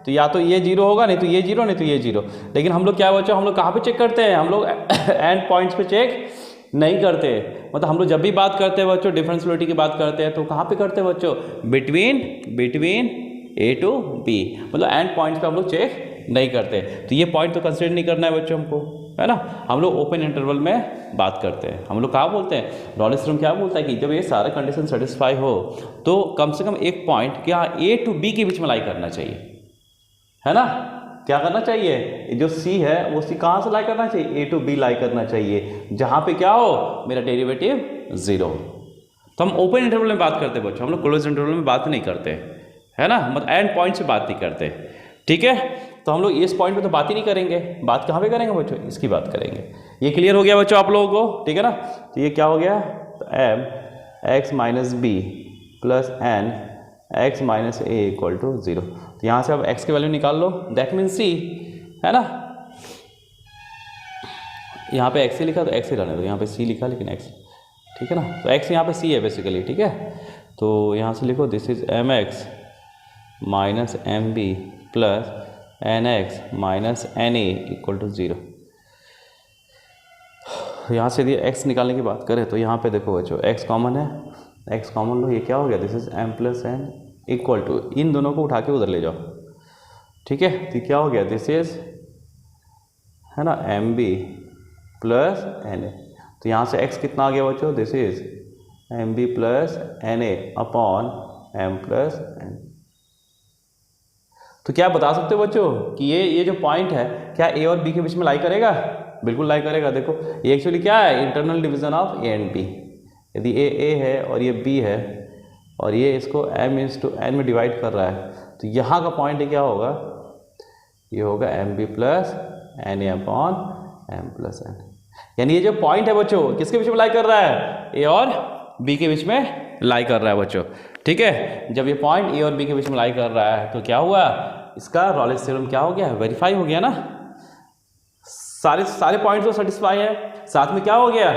तो या तो ये 0 होगा, नहीं तो ये 0, नहीं तो ये 0। लेकिन हम लोग क्या बच्चों, हम लोग कहाँ पे चेक करते हैं, हम लोग एंड पॉइंट्स पे चेक नहीं करते, मतलब हम लोग जब भी बात करते हैं बच्चों, डिफरेंशियलिटी की बात करते हैं, तो कहाँ पे करते हैं बच्चों, बिटवीन ए टू बी, मतलब एंड पॉइंट्स पे हम लोग चेक नहीं करते, तो ये पॉइंट तो कंसिडर नहीं करना है बच्चों हमको। है ना। हम लोग ओपन इंटरवल में बात करते हैं, हम लोग क्या बोलते हैं, रॉलेस थ्योरम क्या बोलता है कि जब ये सारा कंडीशन सेटिस्फाई हो तो कम से कम एक पॉइंट क्या ए टू बी के बीच में लाई करना चाहिए, है ना। क्या करना चाहिए, जो सी है वो सी कहाँ से लाई करना चाहिए, ए टू बी लाई करना चाहिए, जहाँ पे क्या हो, मेरा डेरिवेटिव जीरो। तो हम ओपन इंटरवल में बात करते हैं बच्चों, हम लोग क्लोज इंटरवल में बात नहीं करते, है ना, मतलब एंड पॉइंट से बात नहीं करते, ठीक है। तो हम लोग इस पॉइंट पे तो बात ही नहीं करेंगे, बात कहाँ पे करेंगे बच्चों, इसकी बात करेंगे। ये क्लियर हो गया बच्चों आप लोगों को, ठीक है ना। तो ये क्या हो गया, तो m x minus b plus n x minus a equal to zero. तो यहाँ से अब एक्स की वैल्यू निकाल लो, दैट मीन सी, है ना। यहाँ पे एक्स ही लिखा तो एक्स ही रहने दो, यहाँ पे सी लिखा लेकिन एक्स, ठीक है ना। तो एक्स यहाँ पे सी है बेसिकली, ठीक है। तो यहाँ से लिखो this is m x minus m b plus n x minus n a equal to zero. यहाँ से यदि एक्स निकालने की बात करें तो यहाँ पे देखो बच्चों एक्स कॉमन है, एक्स कॉमन लो, ये क्या हो गया, this is M plus N equal to, इन दोनों को उठा के उधर ले जाओ, ठीक है। तो क्या हो गया, दिस इज, है ना, m b plus n a. तो यहाँ से x कितना आ गया बच्चों, this is m b plus n a upon m plus n. तो क्या बता सकते हो बच्चों कि ये जो पॉइंट है क्या ए और बी के बीच में लाई करेगा, बिल्कुल लाई करेगा। देखो ये एक्चुअली क्या है, internal division of a and b. यदि ए है और ये बी है और ये इसको m इंस टू एन में डिवाइड कर रहा है, तो यहाँ का पॉइंट क्या होगा, ये होगा m b plus n a upon m plus n. यानी ये जो पॉइंट है बच्चों किसके बीच में लाई कर रहा है, ए और बी के बीच में लाई कर रहा है बच्चों, ठीक है। जब ये पॉइंट ए और बी के बीच में लाई कर रहा है तो क्या हुआ, इसका रॉलेस थ्योरम क्या हो गया, वेरीफाई हो गया ना। सारे पॉइंट तो सेटिस्फाई है, साथ में क्या हो गया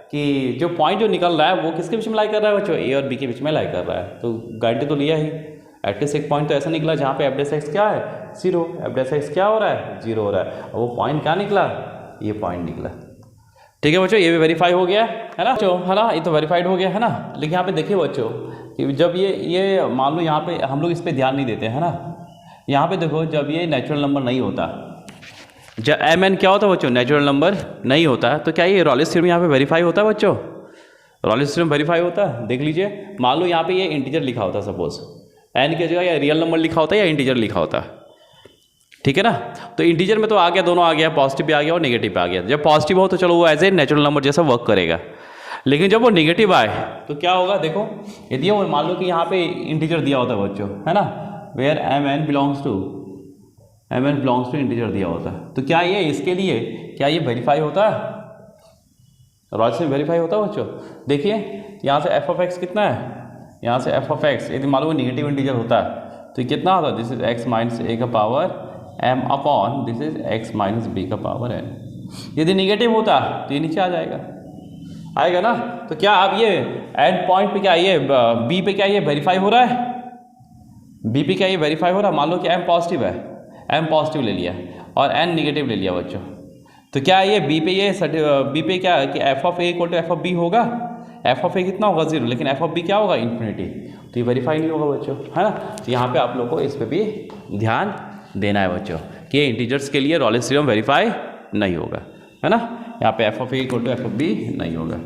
कि जो पॉइंट जो निकल रहा है वो किसके बीच में लाई कर रहा है बच्चों, ए और बी के बीच में लाई कर रहा है। तो गारंटी तो लिया ही, एटलीस्ट एक पॉइंट तो ऐसा निकला जहाँ पे एफ डेस एक्स क्या है, जीरो, एफ डेस एक्स क्या हो रहा है, जीरो हो रहा है, और वो पॉइंट क्या निकला, ये पॉइंट निकला, ठीक है बच्चों। ये भी वेरीफाई हो गया है ना बच्चों, है ना, ये तो वेरीफाइड हो गया है ना। लेकिन यहाँ पे देखिए बच्चों कि जब ये मान लो यहाँ पे हम लोग इस पर ध्यान नहीं देते हैं ना, यहाँ पे देखो जब ये नेचुरल नंबर नहीं होता, जब एम एन क्या होता है बच्चों, नेचुरल नंबर नहीं होता, तो क्या ये रॉलेस थ्योरम यहाँ पे वेरीफाई होता है बच्चों, रॉलेस थ्योरम वेरीफाई होता है। देख लीजिए, मान लो यहाँ पे ये इंटीजर लिखा होता है, सपोज एन की जगह या रियल नंबर लिखा होता है या इंटीजर लिखा होता है, ठीक है ना। तो इंटीजर में तो आ गया, दोनों आ गया, पॉजिटिव भी आ गया और नेगेटिव भी आ गया। जब पॉजिटिव हो तो चलो वो एज ए नेचुरल नंबर जैसा वर्क करेगा, लेकिन जब वो नेगेटिव आए तो क्या होगा, देखो यदि वो मान लो कि यहाँ पे इंटीजर दिया होता है बच्चों, है ना, where m n belongs to integer दिया होता है, तो क्या ये इसके लिए क्या ये वेरीफाई होता है, रॉलेस से वेरीफाई होता है बच्चों। देखिए यहाँ से एफ ऑफ एक्स कितना है, यहाँ से एफ ऑफ एक्स यदि मान लो नेगेटिव इंटीजर होता है तो कितना होता है, this is x minus a का power m upon this is x minus b का पावर n। यदि निगेटिव होता तो ये नीचे आ आएगा ना। तो क्या अब ये एंड पॉइंट पे क्या ये b पे क्या ये वेरीफाई हो रहा है, b पे क्या ये वेरीफाई हो रहा है। मान लो कि m पॉजिटिव है, m पॉजिटिव ले लिया और n निगेटिव ले लिया बच्चों, तो क्या ये b पे क्या कि f of a equal to F of b होगा, f ऑफ a कितना होगा, जीरो, लेकिन f ऑफ b क्या होगा, इन्फिनिटी, तो ये वेरीफाई नहीं होगा बच्चों, है ना। तो यहाँ पे आप लोग को इस पर भी ध्यान देना है बच्चों कि इंटीजर्स के लिए रॉलेस थ्योरम वेरीफाई नहीं होगा, है ना। यहाँ पे F of A equal to F of b नहीं होगा,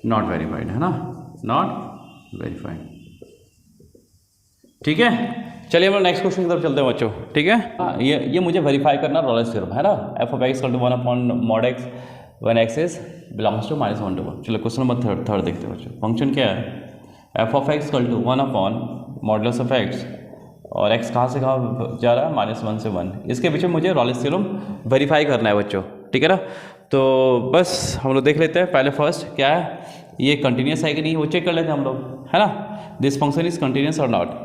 नॉट वेरीफाइड, है ना, नॉट वेरीफाइड, ठीक है। चलिए हम लोग नेक्स्ट क्वेश्चन की तरफ चलते हैं बच्चों, ठीक है। ये मुझे वेरीफाई करना रॉलेस थ्योरम, है ना, f of x equal to 1 upon mod x when x is belongs to -1 to 1। चलो क्वेश्चन नंबर थर्ड देखते हैं बच्चों। फंक्शन क्या है, f of x equal to 1 upon modulus of x, और एक्स कहाँ से कहाँ जा रहा है, -1 से 1। इसके पीछे मुझे रॉलेस थ्योरम वेरीफाई करना है बच्चों, ठीक है ना। तो बस हम लोग देख लेते हैं पहले फर्स्ट क्या है, ये कंटिन्यूस है कि नहीं वो चेक कर लेते हैं हम लोग, है ना। दिस फंक्शन इज कंटिन्यूस और नॉट।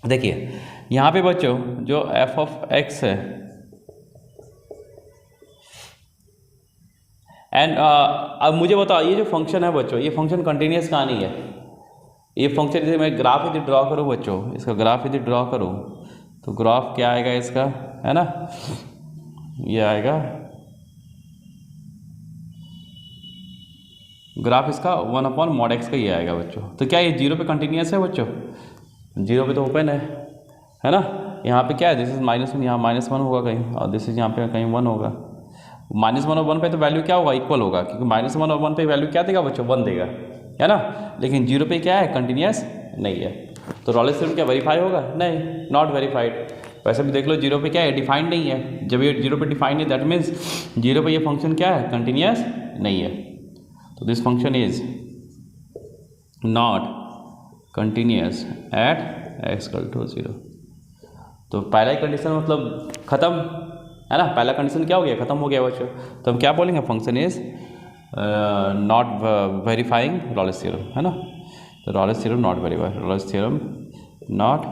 देखिए यहाँ पे बच्चों जो एफ ऑफ एक्स है एंड अब मुझे बताओ ये जो फंक्शन है बच्चों, ये फंक्शन कंटिन्यूस कहाँ नहीं है, ये फंक्शन जैसे मैं ग्राफ यदि ड्रॉ करूँ बच्चों, इसका ग्राफ यदि ड्रॉ करूँ तो ग्राफ क्या आएगा इसका, है ना, ये आएगा ग्राफ इसका 1 अपॉन मॉड एक्स का ये आएगा बच्चों। तो क्या ये जीरो पे कंटिन्यूस है बच्चों, जीरो पे तो ओपन है ना। यहाँ पे क्या है, दिस इज -1, यहाँ -1 होगा कहीं, और दिस इज यहाँ पे कहीं 1 होगा। -1 और 1 पे तो वैल्यू क्या होगा, इक्वल होगा, क्योंकि -1 और 1 पे वैल्यू क्या देगा बच्चों, 1 देगा, है ना। लेकिन 0 पे क्या है, कंटिन्यूस नहीं है, तो रॉलेस थ्योरम क्या वेरीफाई होगा, नहीं, नॉट वेरीफाइड। वैसे भी देख लो 0 पे क्या है, डिफाइंड नहीं है। जब ये 0 पे डिफाइंड है दैट मीन्स 0 पे ये फंक्शन क्या है, कंटिन्यूस नहीं है। तो this function is not continuous at x=0। तो पहला ही कंडीशन मतलब खत्म, है ना, पहला कंडीशन क्या हो गया, खत्म हो गया बच्चों। तो हम क्या बोलेंगे, function is not verifying Rolle's theorem, है ना। तो Rolle's theorem not verified, Rolle's theorem not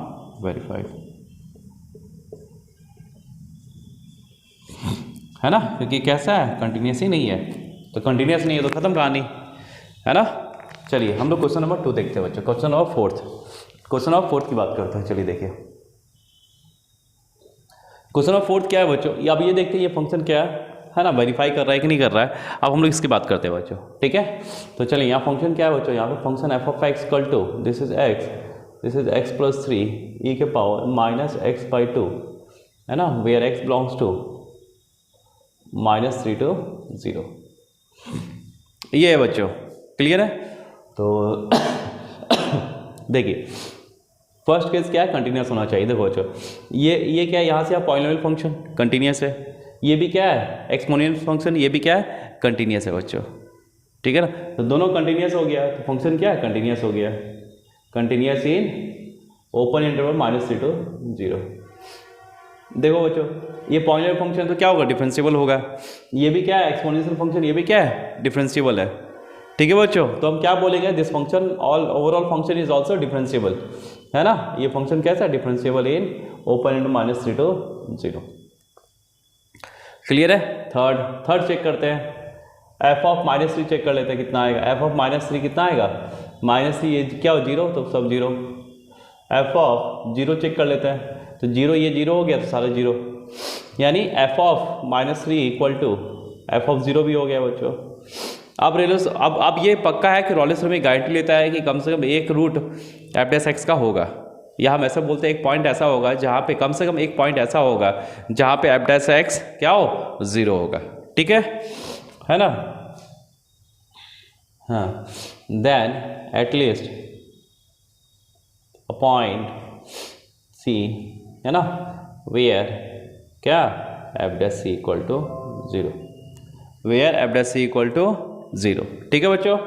verified, है ना, क्योंकि कैसा है, कंटिन्यूस ही नहीं है। तो कंटिन्यूस नहीं है तो खत्म कहानी, है ना। चलिए हम लोग क्वेश्चन नंबर 2 देखते हैं बच्चों, question number 4th, question number 4th की बात करते हैं। चलिए देखिए क्वेश्चन नंबर 4th क्या है बच्चों, अब ये देखते हैं ये फंक्शन क्या है ना, वेरीफाई कर रहा है कि नहीं कर रहा है। अब हम लोग इसकी बात करते हैं बच्चों, ठीक है। तो चलिए यहाँ फंक्शन क्या है बच्चों, यहाँ पे function f(x) this is x+3 e के पावर -x/2, है ना, where x belongs to -3 to 0, ये है बच्चों, क्लियर है। तो देखिए फर्स्ट केस क्या है, कंटिन्यूस होना चाहिए। देखो बच्चों ये क्या है, यहाँ से आप पॉलिनोमियल फंक्शन कंटिन्यूस है, ये भी क्या है एक्सपोनेंशियल फंक्शन, ये भी क्या है कंटिन्यूस है बच्चों, ठीक है ना। तो दोनों कंटिन्यूस हो गया, तो फंक्शन क्या है, कंटिन्यूस हो गया, continuous in open interval -3 to 0। देखो बच्चों ये पॉलिनोमियल फंक्शन तो क्या होगा, डिफरेंशिएबल होगा, ये भी क्या है एक्सपोनेंशियल फंक्शन, ये भी क्या है डिफरेंशिएबल है, ठीक है बच्चों। तो हम क्या बोलेंगे, this function overall function is also differentiable, है ना। ये फंक्शन कैसा है, differentiable in open into -3 to 0, clear है। थर्ड चेक करते हैं, f(-3) चेक कर लेते हैं कितना आएगा, f(-3) कितना आएगा, -3 ये क्या हो 0, तो सब 0, f(0) चेक कर लेते हैं, तो 0 ये 0 हो गया, तो सारे 0, यानी f(-3) इक्वल टू f(0) भी हो गया बच्चों। अब ये पक्का है कि रॉलेस थ्योरम गारंटी लेता है कि कम से कम एक रूट f(x) का होगा, या हम ऐसा बोलते हैं एक पॉइंट ऐसा होगा जहाँ पे कम से कम एक पॉइंट ऐसा होगा जहाँ पे f(x) क्या हो 0 होगा, ठीक है ना। हाँ, देन एट लीस्ट अ पॉइंट C, है ना, वेयर क्या f(c) equal to 0, where f(c) equal to 0, ठीक है बच्चों।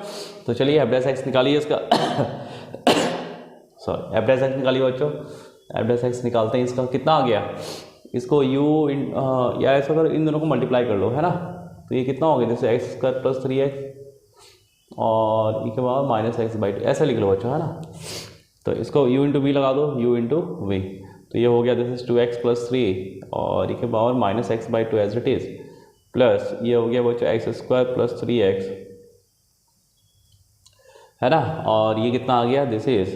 तो चलिए f(x) निकालिए इसका सॉरी f(x) निकालिए बच्चों, f(x) निकालते हैं, इसका कितना आ गया, इसको या ऐसा अगर इन दोनों को मल्टीप्लाई कर लो, है ना, तो ये कितना हो गया, जैसे x² + 3x और e के पावर -x/2, ऐसा लिख लो बच्चों, है ना। तो इसको u × v लगा दो, u × v, तो ये हो गया दिस इज 2x + 3 और e के power -x/2 as it is, plus ये हो गया बच्चों x² + 3x, है ना, और ये कितना आ गया, दिस इज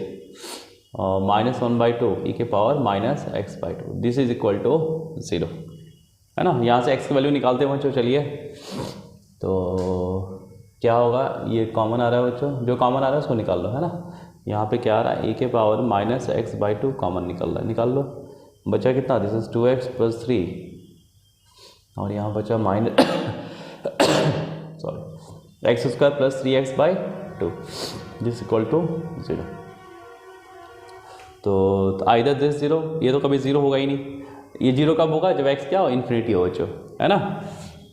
-1/2 e के power -x/2, this is equal to 0, है ना। यहाँ से x की वैल्यू निकालते हैं बच्चों, चलिए तो क्या होगा, ये कॉमन आ रहा है बच्चों, जो कॉमन आ रहा है उसको निकाल लो, है ना। यहाँ पे क्या आ रहा है, e के पावर -x/2 कॉमन निकल रहा है, निकाल लो, बचा कितना, दिस इज 2x + 3 और यहाँ बचा x² + 3x/2, this equal to 0। तो आइदर दिस 0, ये तो कभी 0 होगा ही नहीं, ये 0 कब होगा, जब x क्या हो, इन्फिनिटी हो बच्चों, है ना।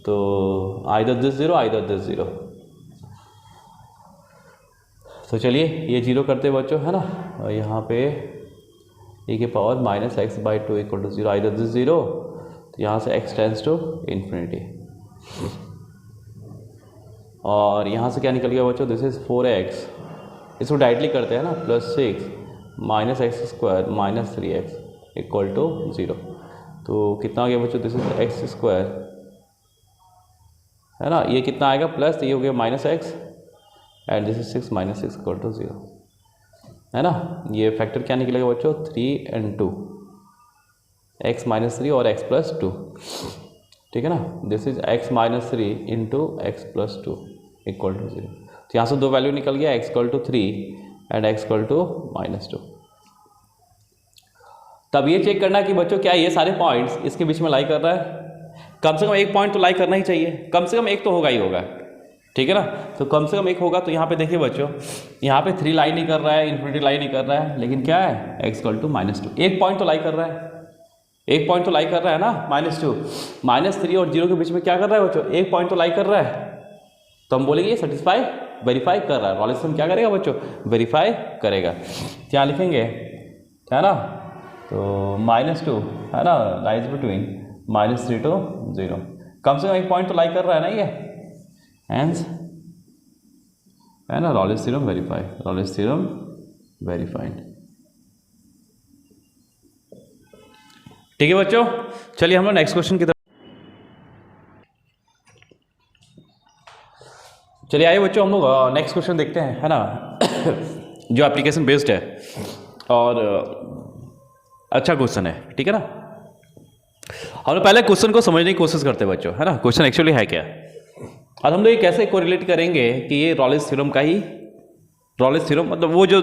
तो आइदर दिस 0, आइदर दिस 0, तो चलिए ये 0 करते हैं बच्चों, है ना, और यहाँ पे e के power -x/2 equal to 0, either this 0, तो यहाँ से x टेंड्स टू इन्फिनिटी, और यहाँ से क्या निकल गया बच्चों, दिस इज 4x, इसको डायरेक्टली करते हैं ना, +6 -x² - 3x इक्वल टू 0, तो कितना आ गया बच्चों, दिस इज x², है ना, ये कितना आएगा प्लस, ये हो गया -x and this is 6 - 6 equal to 0, है ना। ये फैक्टर क्या निकलेगा बच्चों, 3 and 2, x - 3 और x + 2, ठीक है ना, this is x - 3 × x + 2 equal to 0। तो यहाँ से दो वैल्यू निकल गया, x = 3 एंड x = -2। तब ये चेक करना कि बच्चों क्या ये सारे पॉइंट्स इसके बीच में लाई कर रहा है, कम से कम एक पॉइंट तो लाई करना ही चाहिए, कम से कम एक तो होगा ही होगा, ठीक है ना। तो कम से कम एक होगा। तो यहाँ पे देखिए बच्चों, यहाँ पे 3 लाई नहीं कर रहा है, इन्फिनिटी लाई नहीं कर रहा है, लेकिन क्या है x इक्वल टू -2, एक पॉइंट तो लाई कर रहा है, एक पॉइंट तो लाई कर रहा है ना, -2, -3 और 0 के बीच में क्या कर रहा है बच्चों, एक पॉइंट तो लाई कर रहा है। तो हम बोलेंगे सेटिस्फाई, वेरीफाई कर रहा है। रॉलेस थ्योरम क्या करेगा बच्चों, वेरीफाई करेगा। क्या लिखेंगे, है ना, तो -2 है ना, लाइज बिटवीन -3 to 0, कम से कम एक पॉइंट तो लाई कर रहा है ना ये, हेंस है ना, रॉलेस थ्योरम वेरीफाई, रॉलेस थ्योरम वेरीफाइड। ठीक है बच्चों, चलिए हम लोग नेक्स्ट क्वेश्चन की तरफ चलिए आइए बच्चों, हम लोग नेक्स्ट क्वेश्चन देखते हैं, है ना जो एप्लीकेशन बेस्ड है और अच्छा क्वेश्चन है, ठीक है ना। हम लोग पहले क्वेश्चन को समझने की कोशिश करते हैं बच्चों, है ना, क्वेश्चन एक्चुअली है क्या। और हम लोग ये कैसे कोरिलेट करेंगे कि ये रॉलेस थ्योरम का ही, रॉलेस थ्योरम मतलब वो जो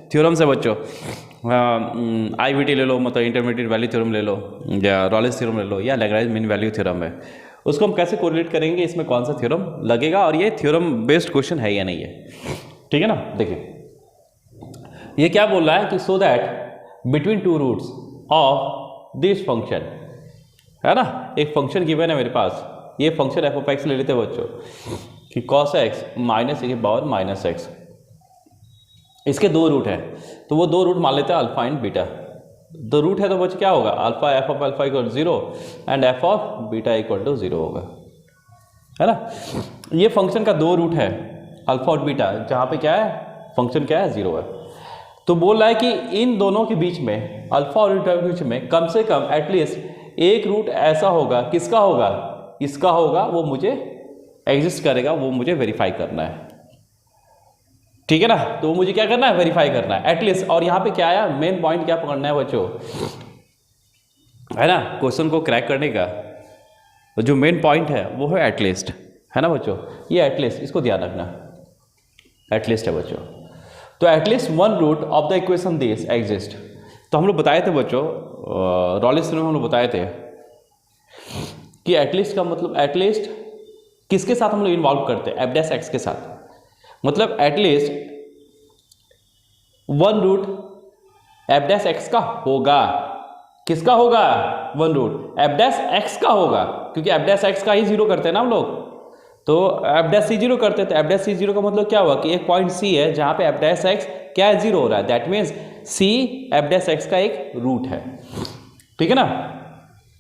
थ्योरम्स है बच्चों, IVT ले लो, मतलब इंटरमीडिएट वैल्यू थ्योरम ले लो, या रॉलेस थ्योरम ले लो, या लैग्रेंज मीन वैल्यू थ्योरम है, उसको हम कैसे कोरिलेट करेंगे, इसमें कौन सा थ्योरम लगेगा और ये थ्योरम बेस्ड क्वेश्चन है या नहीं है, ठीक है ना। देखिए ये क्या बोल रहा है कि so that between 2 roots of this function, है ना, एक फंक्शन गिवन है मेरे पास, ये फंक्शन एफ ऑफ एक्स ले लेते हैं बच्चों कि cos x माइनस -x, इसके 2 रूट है, तो वो 2 रूट मान लेते हैं अल्फा एंड बीटा। 2 रूट है तो बच्चे क्या होगा, alpha f of alpha equal 0 and F of beta equal to 0 होगा, है ना। ये फंक्शन का 2 रूट है अल्फा और बीटा, जहाँ पे क्या है फंक्शन क्या है 0 है। तो बोल रहा है कि इन दोनों के बीच में, अल्फा और बीटा के बीच में कम से कम एटलीस्ट एक रूट ऐसा होगा, किसका होगा, इसका होगा, वो मुझे एग्जिस्ट करेगा, वो मुझे वेरीफाई करना है, ठीक है ना। तो मुझे क्या करना है, वेरीफाई करना है एटलीस्ट। और यहाँ पे क्या आया, मेन पॉइंट क्या पकड़ना है बच्चों, है ना, क्वेश्चन को क्रैक करने का तो जो मेन पॉइंट है वो है एटलीस्ट, है ना बच्चों। ये एटलीस्ट, इसको ध्यान रखना, एटलीस्ट है बच्चों। तो at least 1 root of the equation this exist. तो हम लोग बताए थे बच्चों, रॉलेस थ्योरम हम लोग बताए थे कि एटलीस्ट का मतलब एटलीस्ट किसके साथ हम लोग इन्वॉल्व करते हैं, एफ डैश एक्स के साथ, मतलब at least 1 root f dash x का होगा, किसका होगा, 1 रूट एफ डैश एक्स का होगा, क्योंकि एफ डैश एक्स का ही 0 करते हैं ना हम लोग, तो एफ डैश सी 0 करते हैं। तो एफ डैश सी 0 का मतलब क्या हुआ कि एक पॉइंट सी है जहां पे एफ डैश एक्स क्या है, 0 हो रहा है, that means c f dash x का एक रूट है, ठीक है ना।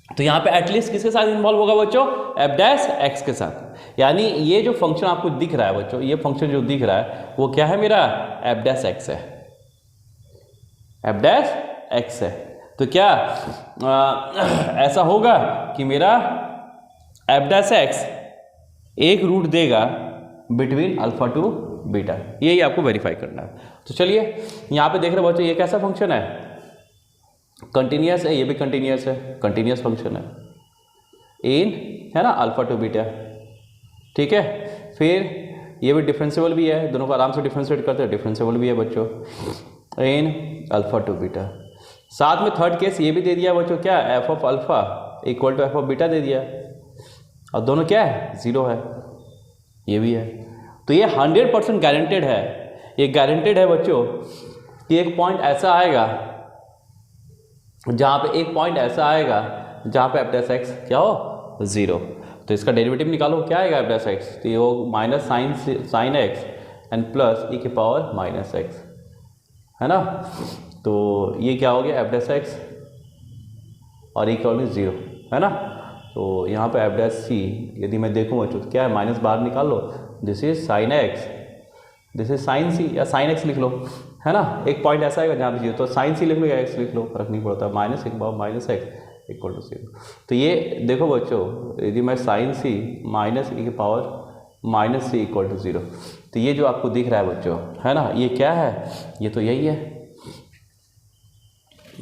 तो यहाँ पे एटलीस्ट किसके साथ इन्वॉल्व होगा बच्चों, एफ डैश एक्स के साथ। यानी ये जो फंक्शन आपको दिख रहा है बच्चों, ये फंक्शन जो दिख रहा है वो क्या है, मेरा एफ डैश एक्स है, एफ डैश एक्स है। तो क्या ऐसा होगा कि मेरा एफ डैश एक्स एक रूट देगा बिटवीन अल्फा टू बीटा, यही आपको वेरीफाई करना है। तो चलिए यहाँ पे देख रहे हो बच्चों, ये कैसा फंक्शन है, कंटिन्यूअस है, ये भी कंटिन्यूअस है, कंटिन्यूअस फंक्शन है इन, है ना, अल्फा टू बीटा, ठीक है। फिर ये भी डिफरेंशिएबल भी है, दोनों को आराम से डिफरेंशिएट करते हैं, डिफरेंशिएबल भी है बच्चों इन अल्फा टू बीटा। साथ में थर्ड केस ये भी दे दिया बच्चों, क्या, F of alpha equal to F of beta दे दिया, और दोनों क्या है, 0 है, ये भी है। तो ये 100% गारंटेड है, ये गारंटेड है बच्चों कि एक पॉइंट ऐसा आएगा जहाँ पे, एक पॉइंट ऐसा आएगा जहाँ पे एफ डैश एक्स क्या हो, 0। तो इसका डेरिवेटिव निकालो, क्या आएगा एफ डैश एक्स, तो ये वो minus sine X and plus E के पावर माइनस एक्स, है ना। तो ये क्या हो गया, एफ डैश एक्स और इक्वल 0, है ना। तो यहाँ पे एफ डैश सी यदि मैं देखूँ बच्चों तो क्या है, माइनस बाहर निकाल लो, this is sine X, this is sine C, या साइन एक्स लिख लो, है ना। एक पॉइंट ऐसा है जहाँ पे 0, तो साइन सी लिख लो या एक्स लिख लो, फर्क नहीं पड़ता, माइनस एक बार माइनस एक्स इक्वल टू 0। तो ये देखो बच्चों, यदि मैं साइन सी माइनस ई के power minus c equal to 0, तो ये जो आपको दिख रहा है बच्चों, है ना, ये क्या है, ये तो यही है।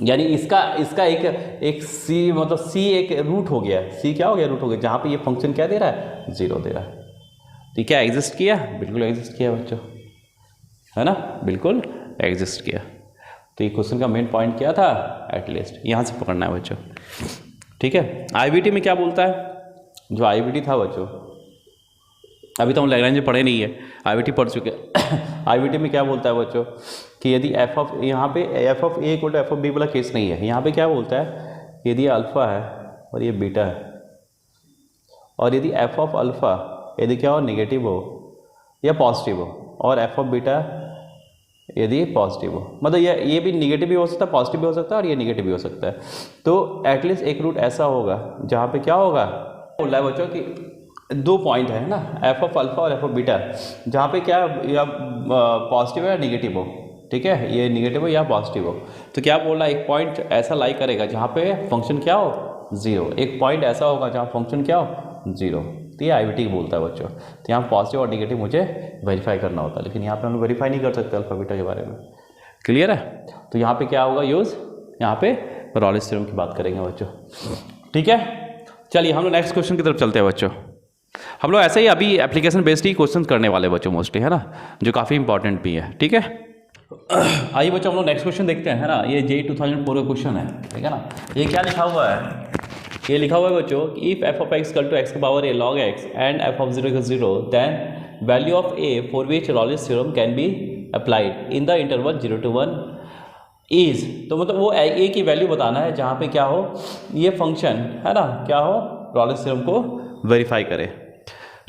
यानी इसका एक सी, मतलब सी एक रूट हो गया, सी क्या हो गया, रूट हो गया, जहाँ पे ये फंक्शन क्या दे रहा है, 0 दे रहा है। तो क्या एग्जिस्ट किया, बिल्कुल एग्जिस्ट किया बच्चों, है ना, बिल्कुल एग्जिस्ट किया। तो ये क्वेश्चन का मेन पॉइंट क्या था, एटलीस्ट यहाँ से पकड़ना है बच्चों। ठीक है, आईबीटी में क्या बोलता है, जो आईबीटी था बच्चों, अभी तो हम लैग्रेंज पढ़े नहीं है, आईबीटी पढ़ चुके हैं। आईबीटी में क्या बोलता है बच्चों कि यदि एफ ऑफ, यहाँ पे F of A equal to F of b वाला केस नहीं है, यहाँ पे क्या बोलता है यदि अल्फा है और ये बीटा है, और यदि एफ ऑफ अल्फा यदि क्या हो नेगेटिव हो या पॉजिटिव हो, और एफ ऑफ बीटा यदि पॉजिटिव हो, मतलब ये भी नेगेटिव भी हो सकता है, पॉजिटिव भी हो सकता है, और ये नेगेटिव भी हो सकता है। तो एटलीस्ट एक रूट ऐसा होगा जहाँ पे क्या होगा, बोल रहा है बच्चों कि दो पॉइंट है ना, एफ ऑफ अल्फा और एफ ऑफ बीटा, जहाँ पे क्या या पॉजिटिव है या निगेटिव हो, ठीक है, ये निगेटिव हो या पॉजिटिव हो। तो क्या बोल रहा है, एक पॉइंट ऐसा लाई करेगा जहाँ पे फंक्शन क्या हो, जीरो, एक पॉइंट ऐसा होगा जहाँ फंक्शन क्या हो, जीरो। तो ये आईबीटी बोलता है बच्चों। तो यहाँ पॉजिटिव और निगेटिव मुझे वेरीफाई करना होता है, लेकिन यहाँ पे हम लोग वेरीफाई नहीं कर सकते अल्फा बीटा के बारे में। क्लियर है? तो यहाँ पे क्या होगा यूज़, यहाँ पे रॉलिस थ्योरम की बात करेंगे बच्चों। ठीक है, चलिए हम लोग नेक्स्ट क्वेश्चन की तरफ चलते हैं बच्चों। हम लोग ऐसे ही अभी एप्लीकेशन बेस्ड ही क्वेश्चन करने वाले बच्चों मोस्टली, है ना, जो काफ़ी इंपॉर्टेंट भी है। ठीक है, आइए बच्चों हम लोग नेक्स्ट क्वेश्चन देखते हैं, है ना। ये JEE 2004 का क्वेश्चन है, ठीक है ना। ये क्या लिखा हुआ है, ये लिखा हुआ है बच्चों, if F of x equal to X की power A log X and F of 0 equal 0, then value of A for which Rolle's theorem can be applied in the interval 0 to 1 is. तो मतलब वो ए की value बताना है जहाँ पे क्या हो, ये फंक्शन है ना, क्या हो, रॉलिस थ्योरम को वेरीफाई करे।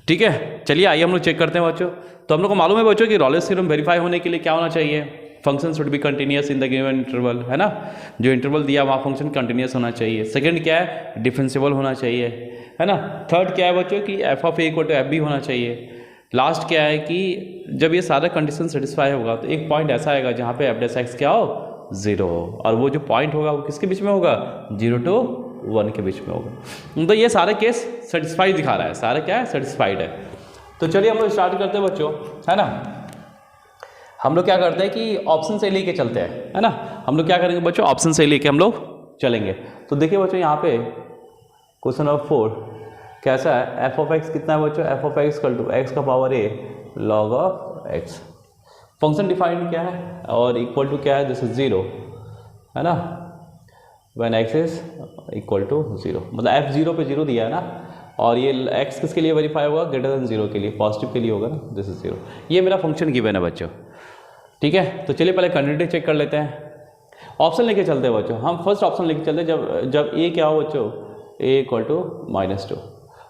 ठीक है, चलिए आइए हम लोग चेक करते हैं बच्चों। तो हम लोग को मालूम है बच्चों कि रॉलिस थ्योरम वेरीफाई होने के लिए क्या होना चाहिए, function should be continuous in the given interval, है ना, जो इंटरवल दिया वहाँ फंक्शन कंटिन्यूअस होना चाहिए। सेकंड क्या है, डिफरेंशिएबल होना चाहिए, है ना। थर्ड क्या है बच्चों कि f of A equal to f b होना चाहिए। लास्ट क्या है कि जब ये सारा कंडीशन सेटिस्फाई होगा तो एक पॉइंट ऐसा आएगा जहाँ पे एफ डैश एक्स क्या हो, जीरो हो, और वो जो पॉइंट होगा वो किसके बीच में होगा, 0 to 1 के बीच में होगा। तो ये सारे केस सेटिस्फाइड दिखा रहा है, सारे क्या है, सेटिस्फाइड है। तो चलिए हम लोग स्टार्ट करते हैं बच्चों, है ना। हम लोग क्या करते हैं कि ऑप्शन से लेके चलते हैं, है ना। हम लोग क्या करेंगे बच्चों, ऑप्शन से लेके हम लोग चलेंगे। तो देखिए बच्चों यहाँ पे क्वेश्चन नंबर 4 कैसा है, एफ ऑफ एक्स कितना है बच्चों, F of x equal to X का power A log of x. Function defined क्या है और इक्वल टू क्या है, दिस इज 0, है ना, when x is equal to 0, मतलब एफ 0 पे 0 दिया है ना, और ये एक्स किसके लिए वेरीफाई होगा, ग्रेटर देन 0 के लिए, पॉजिटिव के लिए होगा ना, दिस इज 0। ये मेरा फंक्शन गिवन है बच्चों। ठीक है, तो चलिए पहले कंटिन्यूटी चेक कर लेते हैं। ऑप्शन लेके चलते हैं बच्चों, हम फर्स्ट ऑप्शन लेके चलते हैं, जब ए क्या हो बच्चों, ए इक्वल टू -2।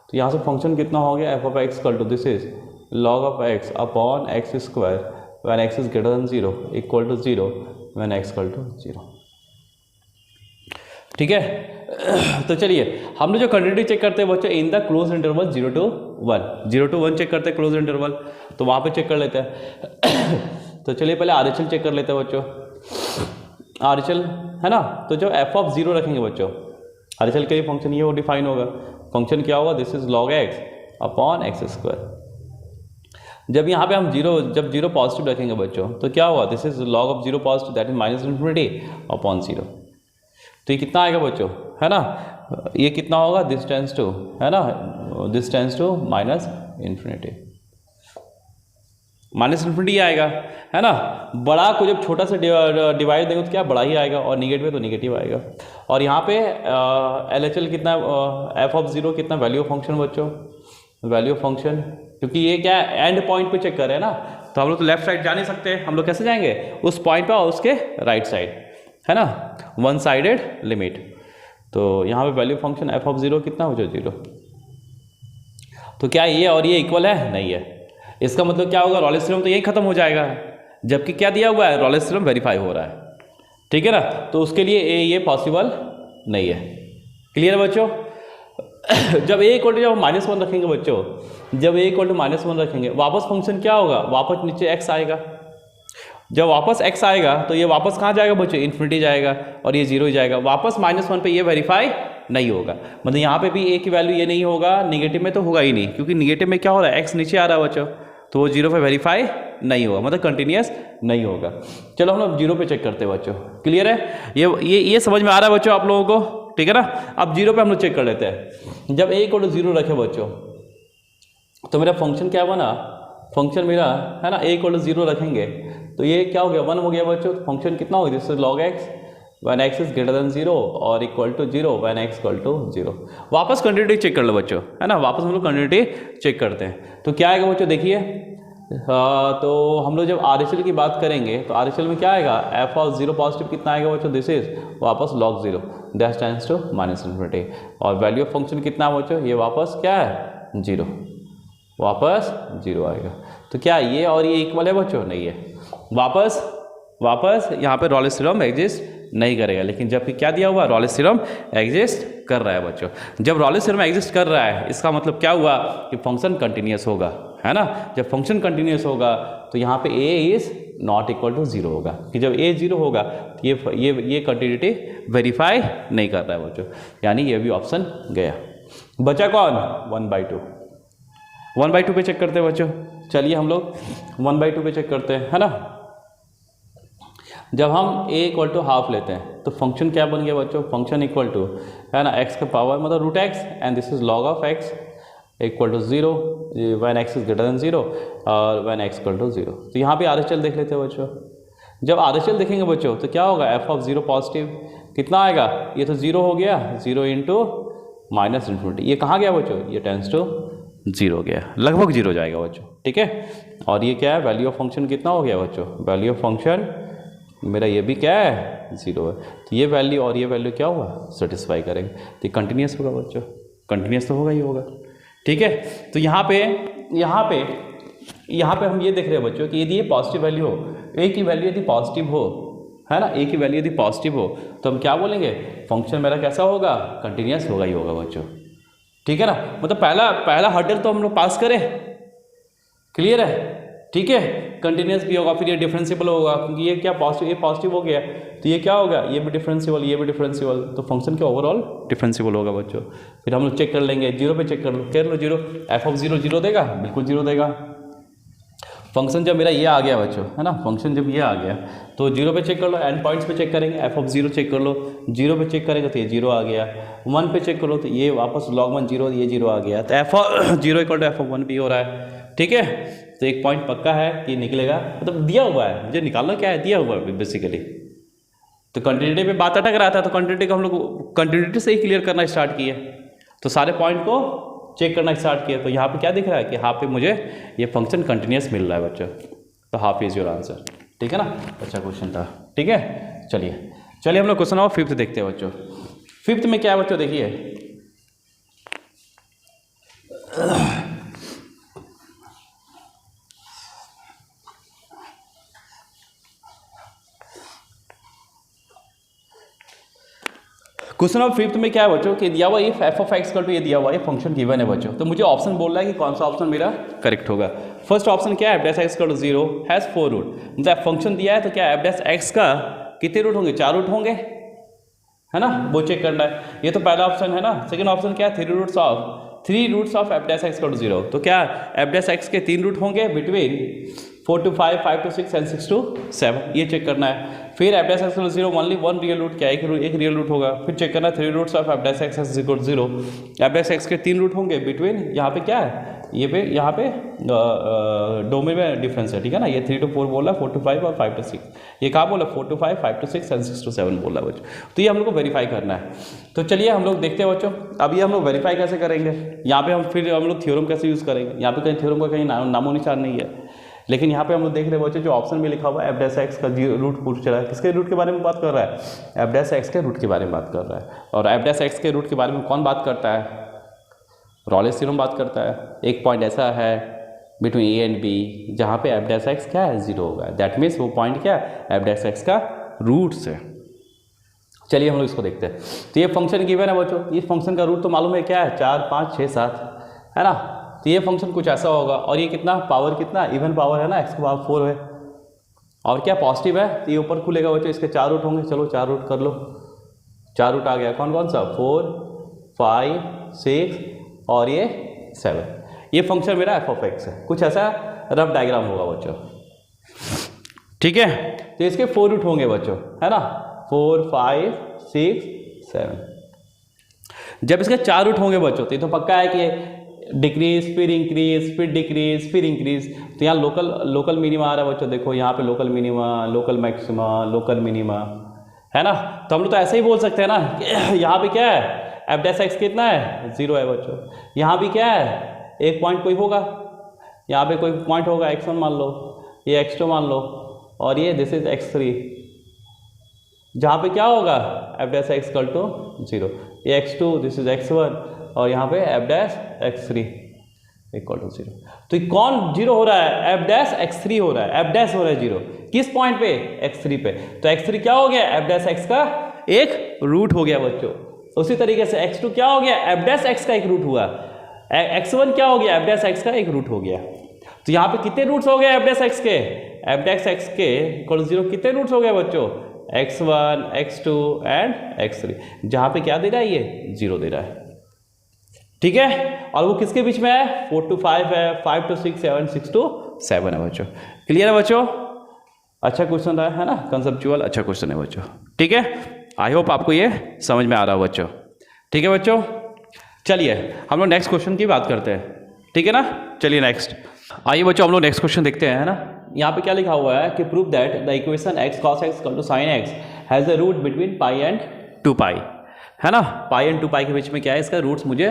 तो यहाँ से फंक्शन कितना हो गया, F of x equal to this is log of x upon x square when x is greater than 0 equal to 0 when x equal to 0। ठीक है, तो चलिए हम लोग जो कंटिन्यूटी चेक करते हैं बच्चों in the close interval 0 to 1 check करते हैं क्लोज इंटरवल, तो वहाँ पे चेक कर लेते हैं। तो चलिए पहले RHL चेक कर लेते हैं बच्चों, RHL, है ना। तो जो एफ ऑफ 0 रखेंगे बच्चों, RHL के लिए फंक्शन ये वो डिफाइन होगा, फंक्शन क्या होगा, this is log x upon x square. जब यहाँ पे हम जब 0 पॉजिटिव रखेंगे बच्चों, तो क्या होगा, this is log of 0 positive that is -∞ upon 0। तो ये कितना आएगा बच्चों, है ना, ये कितना होगा, दिस टेंस टू, है ना, दिस टेंस टू -∞ आएगा, है ना। बड़ा को जब छोटा से डिवाइड देंगे तो क्या बड़ा ही आएगा, और निगेटिव तो निगेटिव आएगा। और यहाँ पे LHL कितना, एफ ऑफ 0 कितना, वैल्यू ऑफ फंक्शन बच्चों, वैल्यू ऑफ फंक्शन, क्योंकि ये क्या एंड पॉइंट पे चेक कर रहे हैं ना, तो हम लोग तो लेफ्ट साइड जा नहीं सकते, हम लोग कैसे जाएंगे, उस पॉइंट पे और उसके राइट साइड, है ना, वन साइडेड लिमिट। तो यहाँ पे वैल्यू फंक्शन एफ ऑफ 0 कितना हो जाए, 0। तो क्या ये और ये इक्वल है, नहीं है। इसका मतलब क्या होगा, रॉलिस थ्योरम तो यही खत्म हो जाएगा, जबकि क्या दिया हुआ है, रॉलिस थ्योरम वेरीफाई हो रहा है। ठीक है ना, तो उसके लिए ये पॉसिबल नहीं है। क्लियर है बच्चों। जब ए इक्वल टू, जब -1 रखेंगे बच्चों, जब ए इक्वल टू -1 रखेंगे, वापस फंक्शन क्या होगा, वापस नीचे x आएगा। जब वापस x आएगा तो ये वापस कहाँ जाएगा बच्चों, इन्फिनिटी जाएगा, और ये 0 ही जाएगा, वापस -1 पे ये वेरीफाई नहीं होगा। मतलब यहाँ पे भी a की वैल्यू ये नहीं होगा, निगेटिव में तो होगा ही नहीं, क्योंकि निगेटिव में क्या हो रहा है, x नीचे आ रहा है बच्चों, तो वो 0 पे वेरीफाई नहीं होगा, मतलब कंटिन्यूस नहीं होगा। चलो हम लोग 0 पे चेक करते हैं बच्चों। क्लियर है, ये समझ में आ रहा है बच्चों आप लोगों को, ठीक है ना। अब 0 पे हम लोग चेक कर लेते हैं। जब a इक्वल टू 0 रखे बच्चों, तो मेरा फंक्शन क्या बना, फंक्शन मेरा, है ना, a इक्वल टू 0 रखेंगे तो ये क्या हो गया 1 हो गया बच्चों। तो फंक्शन कितना हो गया, this is log x when x is greater than 0 और equal to 0 when x equal to 0। वापस कंटिन्यूटी चेक कर लो बच्चों, है ना, वापस हम लोग कंटिन्यूटी चेक करते हैं। तो क्या आएगा बच्चों देखिए, तो हम लोग जब RHL की बात करेंगे तो RHL में क्या आएगा, f ऑफ 0 पॉजिटिव कितना आएगा बच्चों, दिस इज वापस log 0 दैट टेंड्स टू -∞। और वैल्यू ऑफ फंक्शन कितना है बच्चों, ये वापस क्या है 0, वापस 0 आएगा। तो क्या ये और ये इक्वल है बच्चों, नहीं है, वापस यहाँ पे रॉलेस थ्योरम एग्जिस्ट नहीं करेगा। लेकिन जब क्या दिया हुआ, रॉलेस थ्योरम एग्जिस्ट कर रहा है बच्चों। जब रॉलेस थ्योरम एग्जिस्ट कर रहा है इसका मतलब क्या हुआ कि फंक्शन कंटिन्यूअस होगा, है ना। जब फंक्शन कंटिन्यूअस होगा तो यहाँ पे a is not equal to 0 होगा, कि जब a 0 होगा तो ये कंटिन्यूटी वेरीफाई नहीं कर रहा है बच्चों, यानी ये भी ऑप्शन गया। बचा कौन, 1/2। 1/2 पे चेक करते हैं बच्चों। चलिए हम लोग 1/2 पे चेक करते हैं, है ना। जब हम a इक्वल टू हाफ लेते हैं तो फंक्शन क्या बन गया बच्चों, फंक्शन इक्वल टू, है ना, x का पावर मतलब root x and this is log of x equal to 0 when x is greater than 0 और व्हेन x इक्वल टू 0। तो यहाँ पे RHL देख लेते हैं बच्चों। जब RHL देखेंगे बच्चों तो क्या होगा, f ऑफ 0 पॉजिटिव कितना आएगा, ये तो 0 हो गया, 0 इंटू -∞। ये कहाँ गया बच्चों, ये टेंड्स टू 0 गया, लगभग 0 जाएगा बच्चों, ठीक है। और ये क्या है, वैल्यू ऑफ फंक्शन कितना हो गया बच्चों, वैल्यू ऑफ फंक्शन मेरा ये भी क्या है 0 है। तो ये वैल्यू और ये वैल्यू क्या हुआ, सेटिस्फाई करेंगे, तो ये कंटिन्यूस होगा बच्चों, कंटिन्यूस तो होगा ही होगा, ठीक है। तो यहाँ पे हम ये देख रहे हैं बच्चों कि यदि ये पॉजिटिव वैल्यू हो, a की वैल्यू यदि पॉजिटिव हो, है ना, a की वैल्यू यदि पॉजिटिव हो तो हम क्या बोलेंगे, फंक्शन मेरा कैसा होगा, कंटिन्यूस होगा ही होगा बच्चों, ठीक है ना। मतलब पहला हर्डल तो हम लोग पास करें, क्लियर है, ठीक है। कंटिन्यूस भी होगा, फिर ये डिफरेंशिएबल होगा, क्योंकि ये क्या ये पॉजिटिव हो गया तो ये क्या होगा, ये भी डिफरेंशिएबल, ये भी डिफरेंशिएबल, तो फंक्शन क्या ओवरऑल डिफरेंशिएबल होगा बच्चों। फिर हम लोग चेक कर लेंगे, 0 पे चेक कर लो 0, f ऑफ 0 0 देगा, बिल्कुल 0 देगा। फंक्शन जब मेरा ये आ गया बच्चों, है ना, फंक्शन जब ये आ गया तो 0 पे चेक कर लो, एंड पॉइंट्स पे चेक करेंगे, f ऑफ 0 चेक कर लो, 0 पे चेक करेंगे तो ये 0 आ गया, 1 पे चेक करो तो ये वापस log 1 0, ये 0 आ गया, तो f of 0 equal to f of 1 भी हो रहा है, ठीक है। तो एक पॉइंट पक्का है कि निकलेगा, मतलब दिया हुआ है, मुझे निकालना क्या है, दिया हुआ है बेसिकली। तो कंटिन्यूटी पे बात अटक रहा था, तो कंटिन्यूटी को हम लोग कंटिन्यूटी से ही क्लियर करना स्टार्ट किए, तो सारे पॉइंट को चेक करना स्टार्ट किया। तो यहाँ पे क्या दिख रहा है कि हाफ पे मुझे ये फंक्शन कंटिन्यूस मिल रहा है बच्चों, तो हाफ इज योर आंसर, ठीक है ना। अच्छा क्वेश्चन था, ठीक है। चलिए हम लोग क्वेश्चन नंबर 5 देखते हैं बच्चों। 5 में क्या है बच्चों, देखिए क्वेश्चन नंबर 5 में क्या है बच्चों कि दिया हुआ इफ f ऑफ x ये दिया हुआ ये फंक्शन गिवन है बच्चों। तो मुझे ऑप्शन बोल रहा है कि कौन सा ऑप्शन मेरा करेक्ट होगा। फर्स्ट ऑप्शन क्या है, f (x) 0 हैज़ 4 रूट, मतलब फंक्शन दिया है तो क्या f(x) का कितने रूट होंगे, 4 रूट होंगे, है ना, वो चेक करना है। ये तो पहला ऑप्शन है ना। सेकंड ऑप्शन क्या है, 3 रूट्स ऑफ f(x) 0, तो क्या f(x) के 3 रूट होंगे between 4 to 5, 5 to 6 and 6 to 7, ये चेक करना है। फिर f(x) 0 ओनली 1 रियल रूट, क्या एक रियल रूट होगा। फिर चेक करना 3 रूट्स ऑफ f(x) 0, f(x) के 3 रूट होंगे बिटवीन, यहाँ पे क्या है, यहाँ पे डोमेन में डिफरेंस है, ठीक है ना। ये 3 to 4 बोला, 4 to 5 और 5 to 6, ये कहाँ बोला 4 to 5, 5 to 6 and 6 to 7 बोला बच्चों। तो ये हम लोग को वेरीफाई करना है। तो चलिए हम लोग देखते हैं बच्चों, अभी हम लोग वेरीफाई कैसे करेंगे। यहाँ पे हम लोग थ्योरम कैसे यूज़ करेंगे, यहाँ पे कहीं थ्योरम का कहीं नामो निशान नहीं है, लेकिन यहाँ पे हम लोग देख रहे हैं बच्चों जो ऑप्शन में लिखा हुआ है f(x) का रूट पूछ रहा है, किसके रूट के बारे में बात कर रहा है, f(x) के रूट के बारे में बात कर रहा है। और f(x) के रूट के बारे में कौन बात करता है, रॉलेस थ्योरम बात करता है। एक पॉइंट ऐसा है बिटवीन a एंड b जहाँ पे f(x) क्या है 0 होगा, दैट मीन्स वो पॉइंट क्या है f(x) का रूट से। चलिए हम लोग इसको देखते हैं। तो ये फंक्शन गिवन है बच्चों, इस फंक्शन का रूट तो मालूम है क्या है 4, 5, 6, 7, है ना। तो ये फंक्शन कुछ ऐसा होगा, और ये कितना पावर, कितना इवन पावर है ना, x की पावर 4 है, और क्या पॉजिटिव है, तो ये ऊपर खुलेगा बच्चों, इसके 4 रूट होंगे। चलो 4 रूट कर लो, 4 रूट आ गया, कौन कौन सा 4, 5, 6 और ये 7। ये फंक्शन मेरा f(x) है, कुछ ऐसा रफ डायग्राम होगा बच्चों, ठीक है। तो इसके 4 रूट होंगे बच्चों, है ना, 4, 5, 6, 7। जब इसके 4 रूट होंगे बच्चों तो ये तो पक्का है कि डिक्रीज, फिर इंक्रीज, फिर डिक्रीज, फिर इंक्रीज। तो यहाँ लोकल मिनिमा आ रहा है बच्चों, देखो यहाँ पे local minima, local maxima, local minima, है ना। तो हम लोग तो ऐसे ही बोल सकते हैं ना, यहाँ पे क्या है, एफ डैश एक्स कितना है, 0 है बच्चों। यहाँ भी क्या है, एक पॉइंट कोई होगा, यहाँ पे कोई पॉइंट होगा, x1 मान लो, ये x2 मान लो, और ये दिस इज x3, जहाँ पे क्या होगा, F dash x equal to 0, ये x2, दिस इज x1, और यहाँ पे f dash x3 equal to 0। तो ये कौन 0 हो रहा है, एफ डैश x3 हो रहा है, एफ डैश हो रहा है 0, किस पॉइंट पे, x3 पे। तो x3 क्या हो गया, एफ डैश x का एक रूट हो गया बच्चों। उसी तरीके से x2 क्या हो गया, एफ डैश x का एक रूट हुआ, x1 क्या हो गया, एफ डैश x का एक रूट हो गया। तो यहाँ पे कितने रूट्स हो गए एफ डैश x के, एफ डैश x के इक्वल 0 कितने रूट्स हो गए बच्चों, x1, x2 एंड x3, जहाँ पे क्या दे रहा है, ये 0 दे रहा है, ठीक है। और वो किसके बीच में है, 4 to 5 है, 5 to 6, 6 to 7 है बच्चों। क्लियर है बच्चों, अच्छा क्वेश्चन रहा है ना, कंसेप्चुअल अच्छा क्वेश्चन है बच्चों, ठीक है। आई होप आपको ये समझ में आ रहा है बच्चों, ठीक है बच्चों। चलिए हम लोग नेक्स्ट क्वेश्चन की बात करते हैं, ठीक है ना। चलिए नेक्स्ट, आइए बच्चों हम लोग नेक्स्ट क्वेश्चन देखते हैं, है ना। यहाँ पे क्या लिखा हुआ है कि prove that the equation x cos x equal to sin x has a root between pi and 2 pi, है ना। पाई एंड 2 पाई के बीच में क्या है, इसका रूट्स मुझे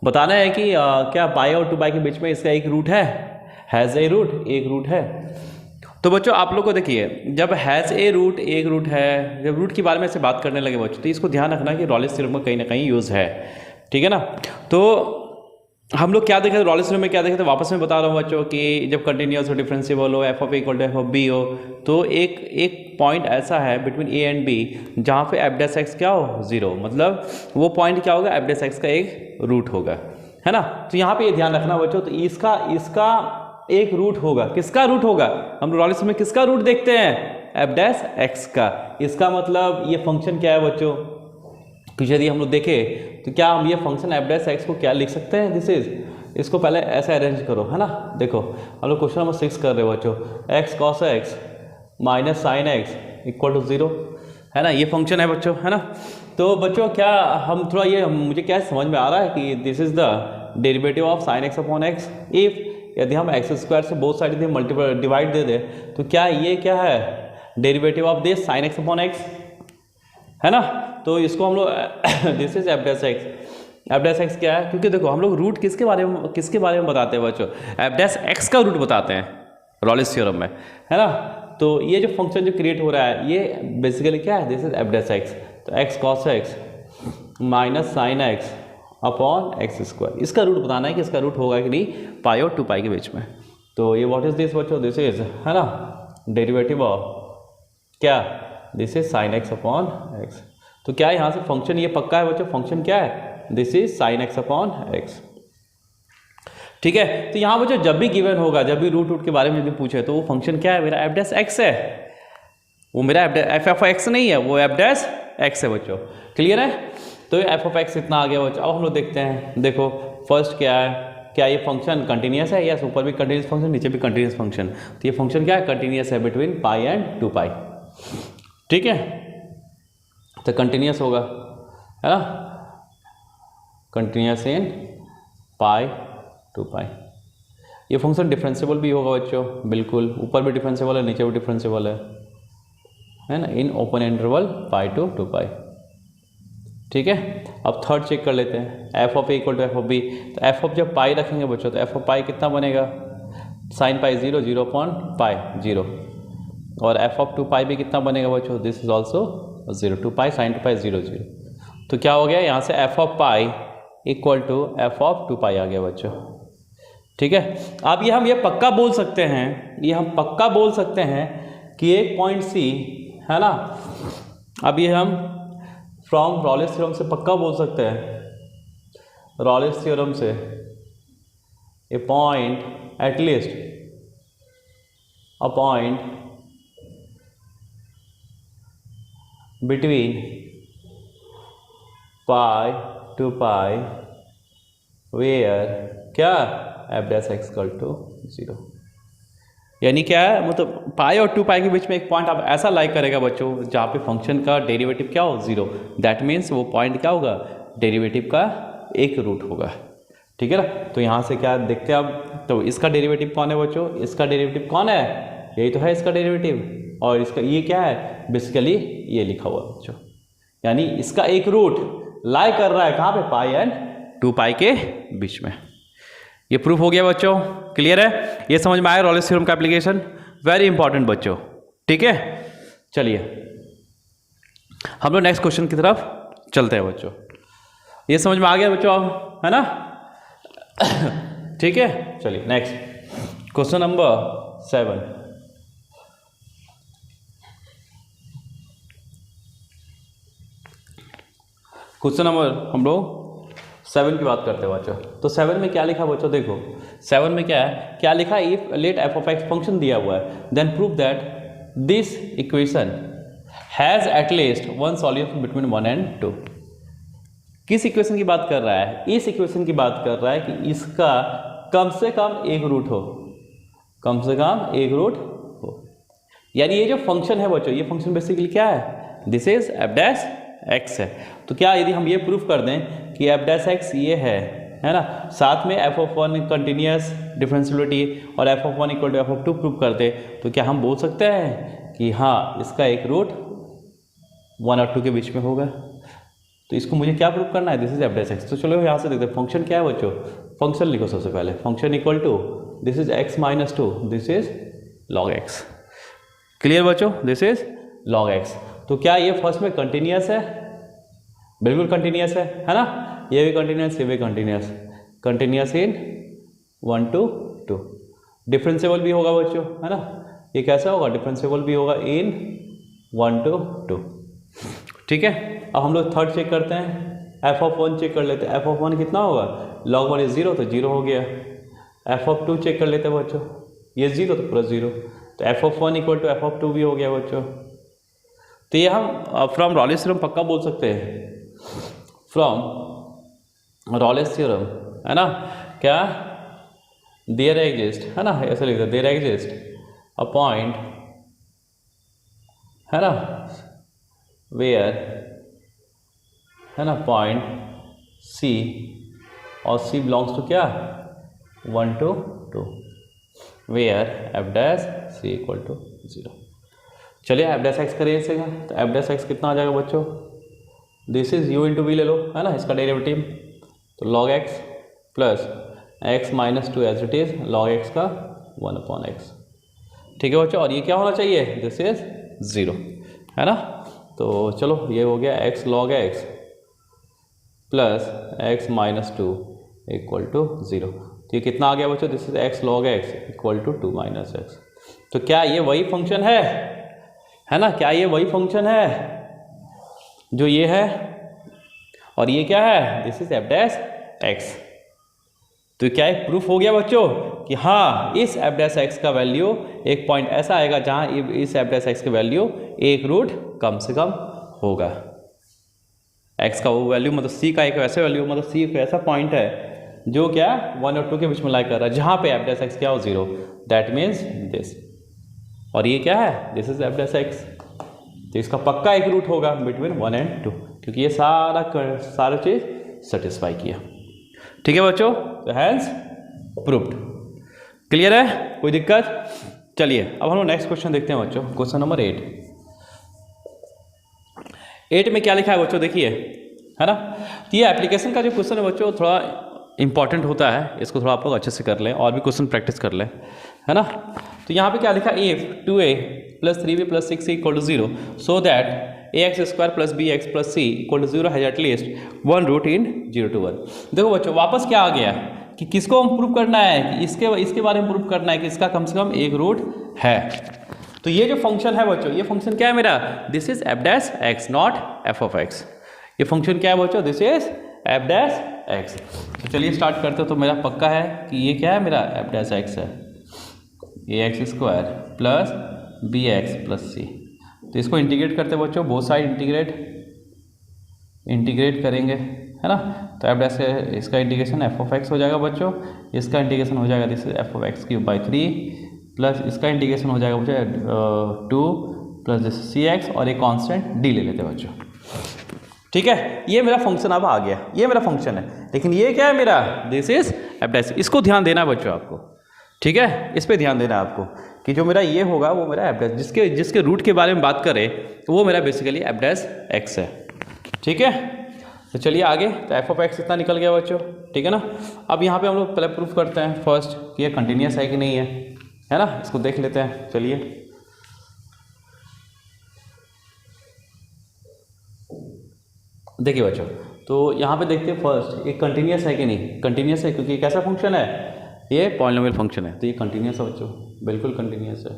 बताना है कि क्या पाई और 2 पाई के बीच में इसका एक रूट है, हैज़ ए रूट, एक रूट है। तो बच्चों आप लोग को देखिए, जब हैज़ ए रूट, एक रूट है, जब रूट के बारे में से बात करने लगे बच्चों, तो इसको ध्यान रखना कि रॉलेस थ्योरम में कहीं ना कहीं यूज़ है, ठीक है ना। तो हम लोग क्या देखे थे, रॉलेस थ्योरम में क्या देखे थे, वापस में बता रहा हूँ बच्चों कि जब कंटिन्यूअस हो, डिफरेंशिएबल हो, f of A equal to F of b हो, तो एक पॉइंट ऐसा है बिटवीन ए एंड बी जहाँ पे एफ डैश एक्स क्या हो, 0, मतलब वो पॉइंट क्या होगा, एफ डैश एक्स का एक रूट होगा, है ना। तो यहाँ पे ये ध्यान रखना बच्चों, तो इसका एक रूट होगा, किसका रूट होगा, हम रॉलेस में किसका रूट देखते हैं, एफ डैश एक्स का। इसका मतलब ये फंक्शन क्या है बच्चों, कुछ यदि हम लोग देखें तो क्या हम ये फंक्शन एफ डैश एक्स को क्या लिख सकते हैं, दिस इज, इसको पहले ऐसे अरेंज करो, है ना। देखो हम लोग क्वेश्चन नंबर 6 कर रहे हो बच्चों, x cos x minus sine x equal to 0, है ना, ये फंक्शन है बच्चों, है ना। तो बच्चों क्या हम थोड़ा ये मुझे क्या समझ में आ रहा है कि this is the derivative of sine X upon x, if यदि हम एक्स स्क्वायर से बोथ साइड से मल्टीपल डिवाइड दे दे, तो क्या ये क्या है, derivative of this sign X upon x, है ना। तो इसको हम लोग this is F dash x, F dash x क्या है, क्योंकि देखो हम लोग रूट किसके बारे में बताते हैं बच्चों, एफ डैश एक्स का रूट बताते हैं रॉलेस थ्योरम में, है ना। तो ये जो फंक्शन जो क्रिएट हो रहा है, ये बेसिकली क्या है, this is F dash X. तो X cos X minus sine X upon x square, इसका रूट बताना है कि इसका रूट होगा कि नहीं, पाई और 2 पाई के बीच में। तो ये व्हाट इज दिस बच्चों, दिस इज, है ना, डेरिवेटिव ऑफ क्या, this is sine X upon x. तो क्या है यहाँ से फंक्शन ये पक्का है बच्चों, फंक्शन क्या है, this is sine X upon x, ठीक है। तो यहाँ बच्चों जब भी गिवन होगा, जब भी रूट के बारे में यदि पूछे, तो वो फंक्शन क्या है, मेरा एफ डैश एक्स है, वो मेरा एफ ऑफ एक्स नहीं है, वो एफ डैश एक्स है बच्चों, क्लियर है। तो एफ ऑफ एक्स इतना आ गया बच्चों। अब हम लोग देखते हैं, देखो फर्स्ट क्या है, क्या ये फंक्शन कंटिन्यूस है, यस, ऊपर भी कंटिन्यूस फंक्शन, नीचे भी कंटिन्यूस फंक्शन। तो ये फंक्शन क्या है, कंटिन्यूस है बिटवीन पाई एंड 2 पाई, ठीक है। तो कंटिन्यूस होगा, है ना, कंटिन्यूस इन पाई 2 पाई। ये फंक्शन डिफरेंशिएबल भी होगा बच्चों, बिल्कुल, ऊपर भी डिफरेंशिएबल है, नीचे भी डिफरेंशिएबल है ना, in open interval pi to 2 pi, ठीक है। अब थर्ड चेक कर लेते हैं, f of A equal to F of b. तो एफ ऑफ जब पाई रखेंगे बच्चों, तो एफ ऑफ पाई कितना बनेगा, साइन पाई 0, 0 अपॉन पाई 0, और एफ ऑफ 2 पाई भी कितना बनेगा बच्चों, this is also 0, 2 pi sine 2 pi 0, 0। तो क्या हो गया यहाँ से, f of pi equal to F of 2 pi आ गया बच्चों, ठीक है। अब ये हम ये पक्का बोल सकते हैं, ये हम पक्का बोल सकते हैं कि एक पॉइंट सी, है ना। अब ये हम फ्रॉम रॉलेस थ्योरम से पक्का बोल सकते हैं, रॉलेस थ्योरम से a point, at least a point between pi to pi where क्या, F dash x equal to 0, यानी क्या है, मतलब पाई और 2 पाई के बीच में एक पॉइंट आप ऐसा लाइक करेगा बच्चों जहाँ पे फंक्शन का डेरिवेटिव क्या हो, 0, दैट मीन्स वो पॉइंट क्या होगा, डेरिवेटिव का एक रूट होगा, ठीक है ना। तो यहाँ से क्या देखते हैं अब, तो इसका डेरिवेटिव कौन है बच्चों, इसका डेरिवेटिव कौन है, यही तो है इसका डेरिवेटिव, और इसका ये क्या है, बेसिकली ये लिखा हुआ है बच्चों, यानी इसका एक रूट लाई कर रहा है कहाँ पे, पाई एंड 2 पाई के बीच में। ये प्रूफ हो गया बच्चों, क्लियर है, ये समझ में आया रॉलेस थ्योरम का एप्लीकेशन, वेरी इंपॉर्टेंट बच्चों, ठीक है। चलिए हम लोग नेक्स्ट क्वेश्चन की तरफ चलते हैं बच्चों, ये समझ में आ गया बच्चों, है ना, ठीक है। चलिए next question number 7। Question number हम लोग 7 की बात करते हैं बच्चों। तो 7 में क्या लिखा बच्चों, देखो 7 में क्या है, क्या लिखा, if let f of x function दिया हुआ है, then prove that this equation has at least one solution between 1 and 2। किस इक्वेशन की बात कर रहा है, इस इक्वेशन की बात कर रहा है कि इसका कम से कम एक रूट हो, कम से कम एक रूट हो, यानी ये जो फंक्शन है बच्चों, ये फंक्शन बेसिकली क्या है, this is F dash X है। तो क्या यदि हम ये प्रूफ कर दें कि एफ डैश एक्स ये है ना, साथ में एफ ऑफ 1 कंटिन्यूस डिफरेंशियबिलिटी और f of 1 equal to F of 2 proof कर दे, तो क्या हम बोल सकते हैं कि हाँ इसका एक रूट 1 और 2 के बीच में होगा। तो इसको मुझे क्या प्रूफ करना है, this is F dash X. तो चलो यहाँ से देखते हैं फंक्शन क्या है बच्चों, फंक्शन लिखो सबसे पहले, function equal to this is x minus 2, this is log x, clear बच्चों, दिस इज लॉग एक्स। तो क्या ये फर्स्ट में कंटिन्यूस है, बिल्कुल कंटिन्यूस है ना, ये भी कंटिन्यूस, ये भी continuous, continuous in 1 to 2, differentiable भी होगा बच्चों, है ना, ये कैसा होगा, डिफरेंशिएबल भी होगा इन 1 to 2, ठीक है। अब हम लोग थर्ड चेक करते हैं, एफ ऑफ 1 चेक कर लेते हैं, एफ ऑफ 1 कितना होगा, log 1 इज 0 तो 0 हो गया। एफ ऑफ 2 चेक कर लेते हैं बच्चों, ये 0 तो प्लस 0, तो f of 1 equal to F of 2 भी हो गया बच्चों। तो ये हम फ्रॉम रॉलेस थ्योरम पक्का बोल सकते हैं, फ्रॉम रॉलेस थ्योरम, है ना, क्या, देयर एग्जिस्ट, है ना, ऐसे लिखते हैं, देयर एग्जिस्ट अ पॉइंट, है ना, वेयर, है ना, पॉइंट सी, और सी बिलोंग्स टू क्या, 1 to 2, where F dash C equal to 0। चलिए एफ डैश एक्स करिए इसे, तो एफ डैश एक्स कितना आ जाएगा बच्चों, this is u into v ले लो, है ना, इसका डेरिवेटिव, तो log x plus x minus 2 as it is log x का 1 अपॉन एक्स, ठीक है बच्चों। और ये क्या होना चाहिए, दिस इज 0, है ना। तो चलो ये हो गया x log x plus x minus 2 equal to 0। तो ये कितना आ गया बच्चों, this is x log x equal to 2 minus x. तो क्या ये वही फंक्शन है ना, क्या ये वही फंक्शन है जो ये है, और ये क्या है, this is F dash X. तो क्या एक प्रूफ हो गया बच्चों कि हाँ इस एफ डैश एक्स का वैल्यू एक पॉइंट ऐसा आएगा जहाँ इस एफ डैश एक्स का वैल्यू एक रूट कम से कम होगा। एक्स का वो वैल्यू मतलब सी का एक वैसे वैल्यू, मतलब सी एक ऐसा पॉइंट है जो क्या 1 और 2 के बीच में लाई कर रहा है, जहाँ पे एफ डैश एक्स क्या हो 0, दैट मीन्स दिस। और ये क्या है, this is F dash X. तो इसका पक्का एक रूट होगा बिटवीन 1 and 2, क्योंकि ये सारा चीज़ सेटिस्फाई किया, ठीक है बच्चों। तो हैंस प्रूव्ड, क्लियर है, कोई दिक्कत। चलिए अब हम लोग नेक्स्ट क्वेश्चन देखते हैं बच्चों, क्वेश्चन नंबर 8 में क्या लिखा है बच्चों, देखिए, है ना। तो ये एप्लीकेशन का जो क्वेश्चन है बच्चों थोड़ा इंपॉर्टेंट होता है, इसको थोड़ा आप लोग अच्छे से कर लें और भी क्वेश्चन प्रैक्टिस कर लें, है ना। तो यहाँ पे क्या लिखा, if 2a plus 3b plus 6c equal to 0 so that ax square plus bx plus c equal to 0 has at least 1 root in 0 to 1। देखो बच्चों वापस क्या आ गया कि किसको हम प्रूव करना है, कि इसके बारे में प्रूव करना है कि इसका कम से कम एक रूट है। तो ये जो फंक्शन है बच्चों, ये फंक्शन क्या है मेरा, this is F dash x not F of x. ये फंक्शन क्या है बच्चों, this is F dash X. तो चलिए स्टार्ट करते हो। तो मेरा पक्का है कि ये क्या है, मेरा एफ डैश एक्स है, A X square plus B X plus C. तो इसको इंटीग्रेट करते हैं बच्चों, बोथ साइड इंटीग्रेट करेंगे, है ना। तो एफ डैश इसका इंटीग्रेशन एफ ऑफ एक्स हो जाएगा बच्चों, इसका इंटीग्रेशन हो जाएगा this is F of x cube by 3 plus इसका इंटीग्रेशन हो जाएगा बच्चों 2 प्लस दिस सी एक्स, और एक कॉन्स्टेंट डी ले लेते हैं बच्चों, ठीक है, ये मेरा फंक्शन अब आ गया, ये मेरा फंक्शन है, लेकिन ये क्या है मेरा, दिस इज एफ डैश। इसको ध्यान देना है बच्चों आपको, ठीक है, इस पे ध्यान देना है आपको कि जो मेरा ये होगा वो मेरा एफ डैश, जिसके रूट के बारे में बात करें तो वो मेरा बेसिकली एफ डैश एक्स है। ठीक है, तो चलिए आगे, तो एफ ऑफ एक्स इतना निकल गया बच्चों, ठीक है ना। अब यहाँ पे हम लोग पहले प्रूफ करते हैं फर्स्ट कि ये कंटिन्यूस है कि नहीं है ना, इसको देख लेते हैं। चलिए देखिए बच्चों, तो यहाँ पे देखते हैं फर्स्ट ये कंटिन्यूस है कि नहीं। कंटिन्यूस है क्योंकि कैसा फंक्शन है, ये पॉलिनोमियल फंक्शन है, तो ये कंटिन्यूस है बच्चों, बिल्कुल कंटिन्यूस है।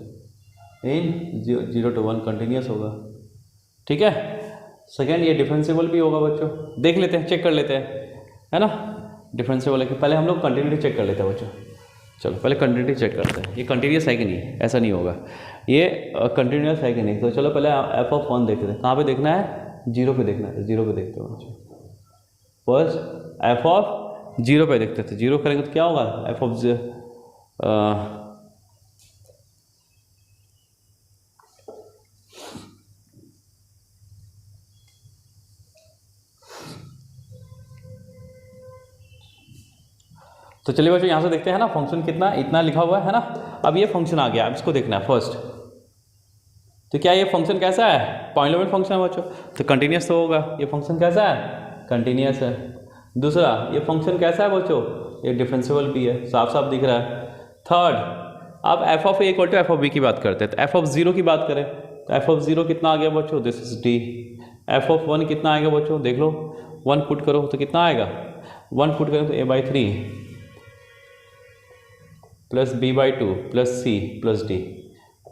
इन 0 to 1 कंटिन्यूस होगा, ठीक है। सेकेंड, ये डिफरेंशिएबल भी होगा बच्चों, देख लेते हैं, चेक कर लेते हैं, है ना। डिफरेंशिएबल है कि पहले हम लोग कंटिन्यूटी चेक कर लेते हैं बच्चों। चलो पहले कंटिन्यूटी चेक करते हैं, ये कंटिन्यूस है कि नहीं, ऐसा नहीं होगा, ये कंटिन्यूस है कि नहीं। तो चलो पहले एफ ऑफ 1 देखते हैं, कहाँ पे देखना है, 0 पे देखना है, 0 पे देखते हो बच्चों। फर्स्ट एफ ऑफ 0 पे देखते थे, 0 करेंगे तो क्या होगा, एफ ऑफ तो चलिए बच्चों यहाँ से देखते हैं ना, फंक्शन कितना, इतना लिखा हुआ है ना। अब ये फंक्शन आ गया, अब इसको देखना है फर्स्ट, तो क्या ये फंक्शन कैसा है, पॉलिनोमियल फंक्शन है बच्चों, तो कंटिन्यूस तो होगा। ये फंक्शन कैसा है, कंटिन्यूस है। दूसरा, ये फंक्शन कैसा है बच्चों, ये डिफरेंशिएबल भी है, साफ साफ दिख रहा है। थर्ड, अब f of A equal to F of b की बात करते हैं, तो एफ ऑफ 0 की बात करें तो एफ ऑफ 0 कितना आ गया बच्चों, this is D. F of 1 कितना आएगा बच्चों, देख लो, 1 पुट करो तो कितना आएगा, 1 पुट करें तो a/3 plus b/2 plus c plus d।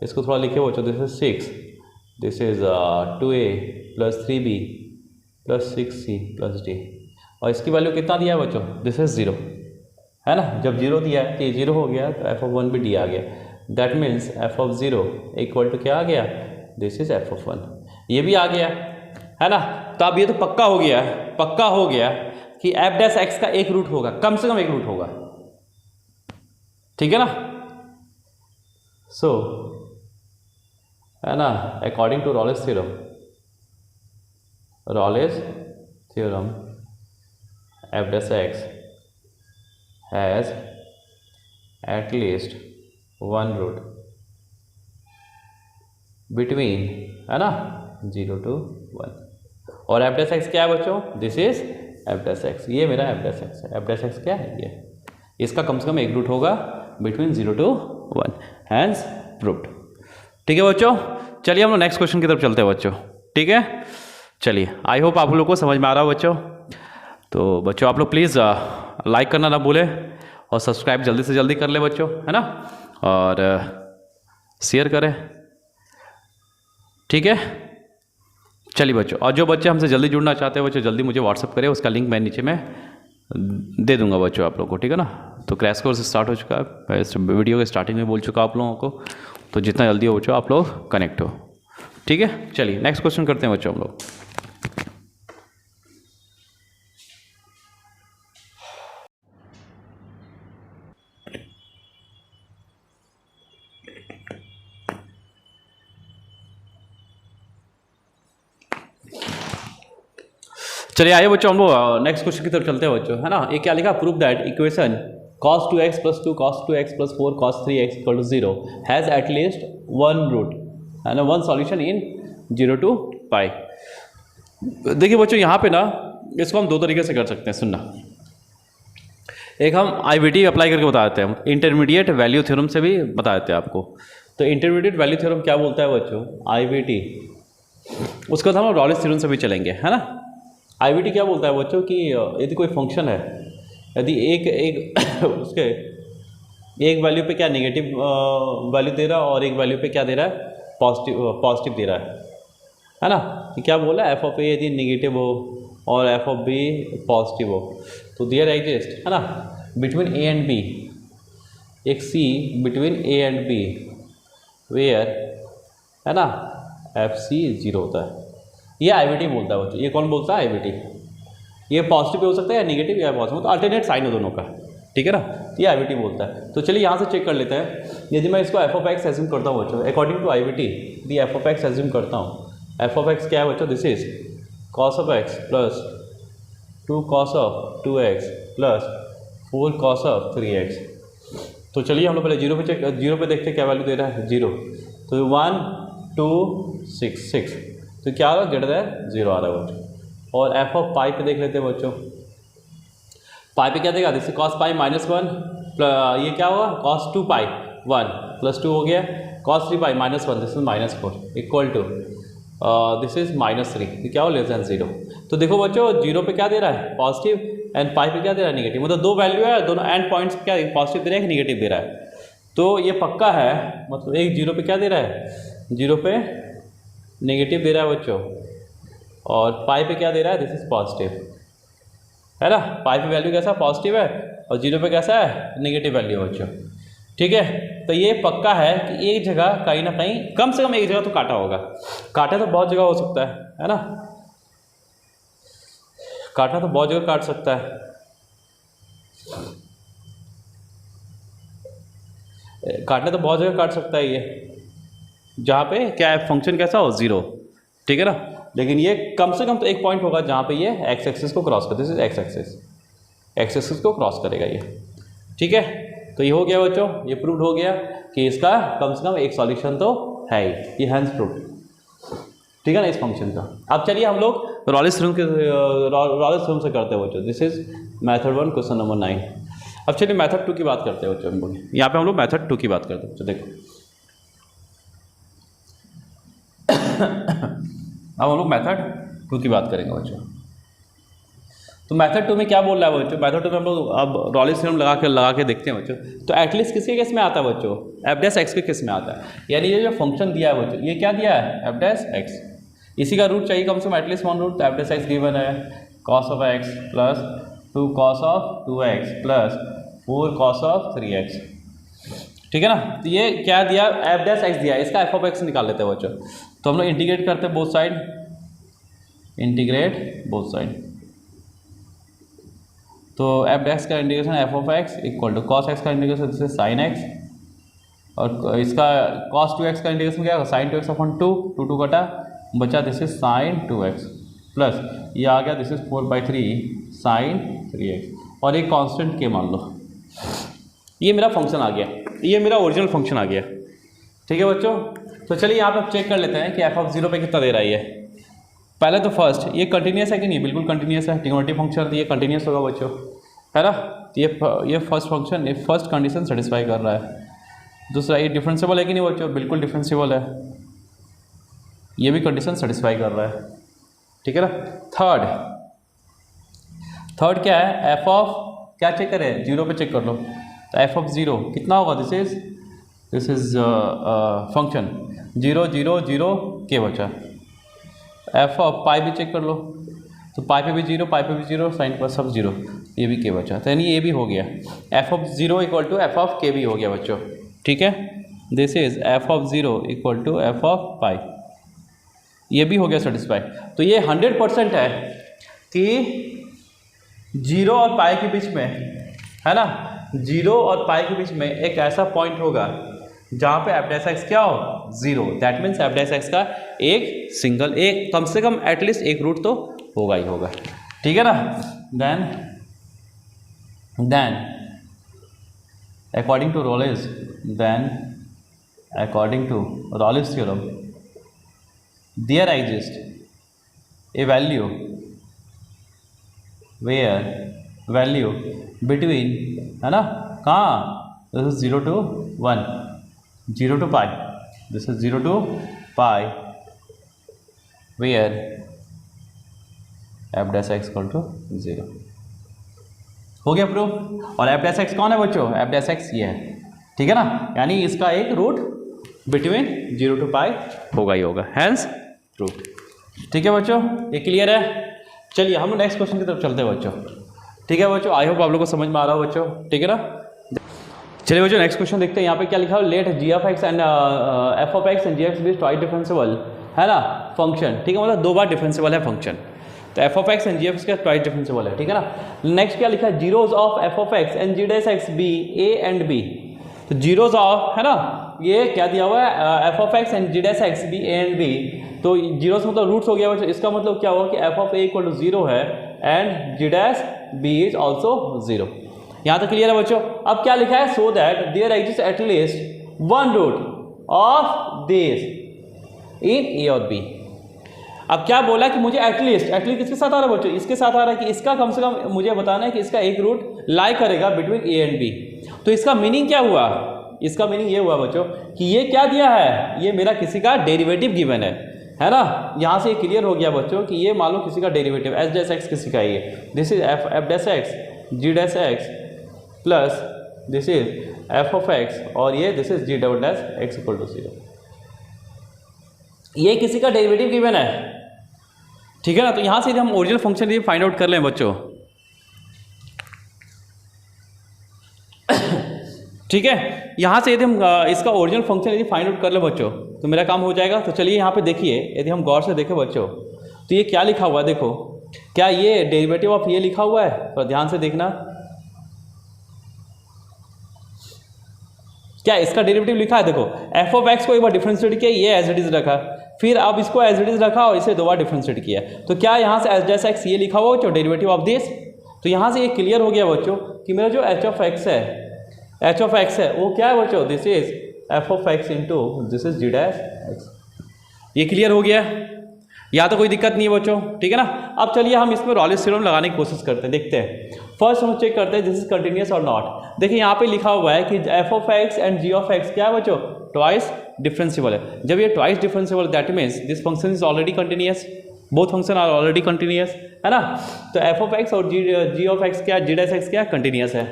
इसको थोड़ा लिखे बच्चों, this is 6, this is 2a plus 3b plus 6c plus d। और इसकी वैल्यू कितना दिया है बच्चों, दिस इज 0, है ना। जब 0 दिया है तो ये 0 हो गया, तो एफ ऑफ 1 भी d आ गया। That means f of 0 equal to क्या आ गया, दिस इज एफ ऑफ 1, ये भी आ गया, है ना। तो अब ये तो पक्का हो गया, पक्का हो गया कि एफ डैश एक्स का एक रूट होगा, कम से कम एक रूट होगा, ठीक है ना। सो है ना, according to Rolle's theorem, Rolle's theorem F dash X has at least 1 root between, है ना, 0 to 1। और एफ डैश एक्स क्या है बच्चों, this is F dash x, ये मेरा एफ डैश एक्स है। एफ डैश एक्स क्या है, ये, इसका कम से कम एक रूट होगा बिटवीन 0 to 1, हैंस प्रूव्ड। ठीक है बच्चों, चलिए हम लोग नेक्स्ट क्वेश्चन की तरफ चलते हैं बच्चों, ठीक है। चलिए, आई होप आप लोग को समझ में आ रहा हो बच्चों। तो बच्चों आप लोग प्लीज़ लाइक करना ना भूलें और सब्सक्राइब जल्दी से जल्दी कर ले बच्चों, है ना, और शेयर करें, ठीक है। चलिए बच्चों, और जो बच्चे हमसे जल्दी जुड़ना चाहते हैं बच्चों, जल्दी मुझे व्हाट्सअप करें, उसका लिंक मैं नीचे में दे दूंगा बच्चों आप लोगों को, ठीक है ना। तो क्रैश कोर्स स्टार्ट हो चुका है, मैं इस वीडियो के स्टार्टिंग में बोल चुका आप लोगों को, तो जितना जल्दी हो बच्चों आप लोग कनेक्ट हो, ठीक है। चलिए नेक्स्ट क्वेश्चन करते हैं बच्चों हम लोग। चलिए आइए बच्चों, हम लोग नेक्स्ट क्वेश्चन की तरफ चलते हैं बच्चों, है ना। ये क्या लिखा, prove that equation cos 2x + 2 cos 2x + 4 cos 3x = 0 has at least 1 root, है ना, 1 सॉल्यूशन इन 0 to π। देखिए बच्चों, यहाँ पे ना इसको हम दो तरीके से कर सकते हैं, सुनना। एक हम IVT अप्लाई करके बता देते हैं, इंटरमीडिएट वैल्यू थ्योरम से भी बता देते हैं आपको। तो इंटरमीडिएट वैल्यू थ्योरम क्या बोलता है बच्चों, IVT, उसके बाद हम रॉलेस थ्योरम से भी चलेंगे, है ना। IVT क्या बोलता है बच्चों कि यदि कोई फंक्शन है, यदि एक उसके एक वैल्यू पे क्या नेगेटिव वैल्यू दे रहा है और एक वैल्यू पे क्या दे रहा है, पॉजिटिव दे रहा है ना। कि क्या बोला, एफ ऑफ ए यदि नेगेटिव हो और एफ ऑफ बी पॉजिटिव हो, तो देयर एग्जिस्ट, है ना, बिटवीन ए एंड बी एक C between A and B where, है ना, एफ सी 0 होता है। ये IVT बोलता है बच्चों। ये कौन बोलता है, IVT। ये पॉजिटिव भी हो सकता है या नेगेटिव या पॉजिटिव, तो अल्टरनेट साइन है दोनों का, ठीक है ना। ये IVT बोलता है। तो चलिए यहाँ से चेक कर लेते हैं। यदि मैं इसको एफ ऑफ एक्स एज्यूम करता हूँ बच्चों, अकॉर्डिंग टू IVT, यदि एफ ऑफ एक्स एज्यूम करता हूँ, एफ ऑफ एक्स क्या है बच्चों, this is cos of x plus 2 cos of 2x plus 4 cos of 3x। तो चलिए हम लोग पहले जीरो पे देखते हैं क्या वैल्यू दे रहा है, 0। तो 1 2 6 तो क्या आ रहा है, ग्रेटर देन 0 आ रहा है बच्चों। और एफ ऑफ पाई पे देख लेते हैं बच्चों। पाई पे क्या देगा, दिस कॉस पाई -1 ये क्या होगा, कॉस 2 पाई 1 प्लस 2 हो गया, cos 3 pi -1 this is -4 equal to this is -3, तो क्या हो, लेस देन 0। तो देखो बच्चों 0 पे क्या दे रहा है, पॉजिटिव, एंड पाई पे क्या दे रहा है, नेगेटिव। मतलब दो वैल्यू है, दोनों एंड पॉइंट्स क्या पॉजिटिव दे रहा है कि नेगेटिव दे रहा है। तो ये पक्का है, मतलब एक 0 पे क्या दे रहा है, 0 पे नेगेटिव दे रहा है बच्चों, और पाई पे क्या दे रहा है, दिस इज पॉजिटिव, है ना। पाई पे वैल्यू कैसा पॉजिटिव है और 0 पे कैसा है, नेगेटिव वैल्यू है बच्चों, ठीक है। तो ये पक्का है कि एक जगह कहीं ना कहीं, कम से कम एक जगह तो काटा होगा। काटा तो बहुत जगह हो सकता है ना, काटा तो बहुत जगह काट सकता है। काटने तो बहुत जगह काट सकता है ये, जहाँ पे क्या है, फंक्शन कैसा हो, 0, ठीक है ना। लेकिन ये कम से कम तो एक पॉइंट होगा जहाँ पे ये एक्स एक्सिस को क्रॉस करते हैं, एक्स एक्सिस को क्रॉस करेगा ये, ठीक है। तो ये हो गया बच्चों, ये प्रूव हो गया कि इसका कम से कम एक सॉल्यूशन तो है ही, ये हैंस प्रूव, ठीक है ना, इस फंक्शन का। अब चलिए हम लोग रॉलिस थ्योरम से करते हैं बच्चों। This is method 1 question number 9। अब चलिए मेथड 2 की बात करते हैं बच्चों। हम लोग यहाँ पे हम लोग मेथड 2 की बात करते हैं बच्चों। देखो अब हम लोग मेथड 2 की बात करेंगे बच्चों। तो मेथड 2 में क्या बोल रहा है बच्चों, मेथड 2 में हम लोग अब रॉलिस थ्योरम लगा के देखते हैं बच्चों। तो एटलीस्ट किसके केस में आता है बच्चों, एफ डैश एक्स के केस में आता है। यानी ये जो फंक्शन दिया है बच्चों, ये क्या दिया है, एफ डैश एक्स, इसी का रूट चाहिए कम से कम एटलीस्ट 1 रूट। तो एफ डैश एक्स गिवन है cos of x plus 2 cos of 2x plus 4 cos of 3x, ठीक है ना। तो ये क्या दिया, एफ डैश एक्स दिया है, इसका एफ ऑफ एक्स निकाल लेते हैं बच्चों। तो हम लोग इंटीग्रेट करते हैं both side, integrate both side. तो एफ डैश का integration F of x equal to cos X का integration this is sine X, और इसका कॉस 2x का इंटीग्रेशन क्या होगा, साइन 2x अपॉन 2, 2 कटा बचा, this is sign 2x plus ये आ गया, दिस इज 4/3 साइन 3x, और एक कांस्टेंट के मान लो। ये मेरा फंक्शन आ गया, ये मेरा ओरिजिनल फंक्शन आ गया, ठीक है बच्चों। तो चलिए यहाँ पे चेक कर लेते हैं कि एफ ऑफ 0 पे कितना दे रहा है ये। पहले तो फर्स्ट, ये कंटिन्यूस है कि नहीं, बिल्कुल कंटिन्यूस है, ट्रिग्नोमेट्रिक फंक्शन, तो ये कंटिन्यूस होगा बच्चों, है ना। तो ये फर्स्ट फंक्शन, ये फर्स्ट कंडीशन सेटिस्फाई कर रहा है। दूसरा, ये डिफरेंशिएबल है कि नहीं बच्चों, बिल्कुल डिफरेंशिएबल है, ये भी कंडीशन सेटिस्फाई कर रहा है, ठीक है ना। थर्ड क्या है, एफ ऑफ क्या चेक करें, 0 पे चेक कर लो। तो एफ ऑफ 0 कितना होगा, दिस इज फंक्शन 0 0 0 के बचा। एफ ऑफ पाई भी चेक कर लो, तो पाई पे भी 0, पाई पे भी 0, साइन पर सब 0, ये भी के बचा। तो यानी ये भी हो गया, F of 0 equal to F of के भी हो गया बच्चों, ठीक है। This is F of 0 equal to F of pi, ये भी हो गया सेटिस्फाई। तो ये 100% है कि 0 और पाई के बीच में, है ना, 0 और पाई के बीच में एक ऐसा पॉइंट होगा जहाँ पे एफ डैश एक्स क्या हो, 0। That means F dash x का एक सिंगल, एक कम से कम एटलीस्ट एक रूट तो होगा ही होगा, ठीक है ना। Then according to Rolle's theorem there exists a value where value between, है ना, कहाँ, this is 0 to 1, 0 to pi, this is 0 to pi, where f dash x equal to 0। हो गया प्रूफ। और f dash x कौन है बच्चों, f dash x ये है, ठीक है ना। यानी इसका एक रूट बिटवीन 0 to pi होगा ही होगा, हैंस प्रूफ, ठीक है बच्चों, ये क्लियर है। चलिए हम नेक्स्ट क्वेश्चन की तरफ चलते हैं बच्चों, ठीक है बच्चों। आई होप आप लोगों को समझ में आ रहा हो बच्चों, ठीक है ना। चलिए बच्चों नेक्स्ट क्वेश्चन देखते हैं। यहाँ पे क्या लिखा है, let g of x and F of x and g x be twice differentiable, है ना, फंक्शन, ठीक है, मतलब 2 बार डिफरेंशिएबल है फंक्शन। तो f of x and g x का ट्वाइस डिफरेंशिएबल है, ठीक है ना। नेक्स्ट क्या लिखा है, zeros of f of x and g dash x be a and b. तो जीरोज ऑफ, है ना, ये क्या दिया हुआ है, f of x and g dash x be a and b तो जीरो से मतलब रूट्स हो गया बच्चों, इसका मतलब क्या हुआ कि f of A equal to zero है and g dash b is also zero. यहाँ तक क्लियर है बच्चों। अब क्या लिखा है, so that there exist at least one root of this in a और बी। अब क्या बोला कि मुझे एटलीस्ट किसके साथ आ रहा है बच्चों, इसके साथ आ रहा है कि इसका कम से कम मुझे बताना है कि इसका एक रूट लाई करेगा बिटवीन ए एंड बी। तो इसका मीनिंग क्या हुआ, इसका मीनिंग ये हुआ बच्चों कि ये क्या दिया है, ये मेरा किसी का डेरिवेटिव गिवन है ना। यहाँ से क्लियर हो गया बच्चों कि ये मान लो किसी का डेरिवेटिव एच डैश एक्स किसी का ये, this is F dash x g dash x plus this is F of x और ये this is g double dash x equal to zero. ये किसी का डेरिवेटिव गिवन है, ठीक है ना। तो यहाँ से हम ओरिजिनल फंक्शन ये फाइंड आउट कर लें बच्चों, ठीक है। यहाँ से यदि हम इसका ओरिजिनल फंक्शन यदि फाइंड आउट कर ले बच्चों तो मेरा काम हो जाएगा। तो चलिए यहाँ पे देखिए, यदि हम गौर से देखें बच्चों तो ये क्या लिखा हुआ है, देखो क्या ये डेरिवेटिव ऑफ ये लिखा हुआ है, तो ध्यान से देखना, क्या इसका डेरिवेटिव लिखा है। देखो एफ ऑफ एक्स को एक बार डिफरेंशिएट किया, ये एज इट इज रखा, फिर अब इसको एज इट इज रखा और इसे दो बार डिफरेंशिएट किया, तो क्या यहाँ से एच डैश एक्स ये लिखा हुआ बच्चों डेरिवेटिव ऑफ दिस। तो यहाँ से ये क्लियर हो गया बच्चों कि मेरा जो एच ऑफ एक्स है वो क्या है बच्चों, this is F of x into this is g dash x. ये क्लियर हो गया, यहाँ तो कोई दिक्कत नहीं है बच्चों, ठीक है ना। अब चलिए हम इसमें रॉलेस थ्योरम लगाने की कोशिश करते हैं, देखते हैं। फर्स्ट हम चेक करते हैं दिस इज कंटिन्यूअस और नॉट। देखिए यहाँ पे लिखा हुआ है कि f of x and g of x क्या है बच्चों, ट्वाइस डिफरेंशिएबल है। जब ये twice differentiable that means this function is already continuous, both function are already continuous, है ना। तो एफ ऑफ एक्स और जी ऑफ एक्स क्या, जी डैश एक्स क्या कंटिन्यूअस है,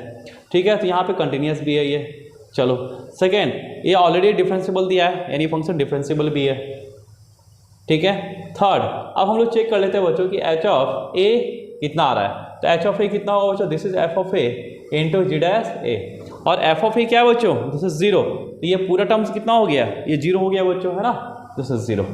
ठीक है। तो यहाँ पे कंटिन्यूअस भी है ये। चलो सेकेंड, ये ऑलरेडी डिफरेंशिएबल दिया है यानी फंक्शन डिफरेंशिएबल भी है, ठीक है। थर्ड, अब हम लोग चेक कर लेते हैं बच्चों कि एच ऑफ ए कितना आ रहा है। तो एच ऑफ ए कितना होगा बच्चों, this is F of a into g dash a, और एफ ऑफ ए क्या है बच्चों, दिस इज जीरो। तो ये पूरा टर्म्स कितना हो गया, ये जीरो हो गया बच्चों, है ना, दिस इज जीरो।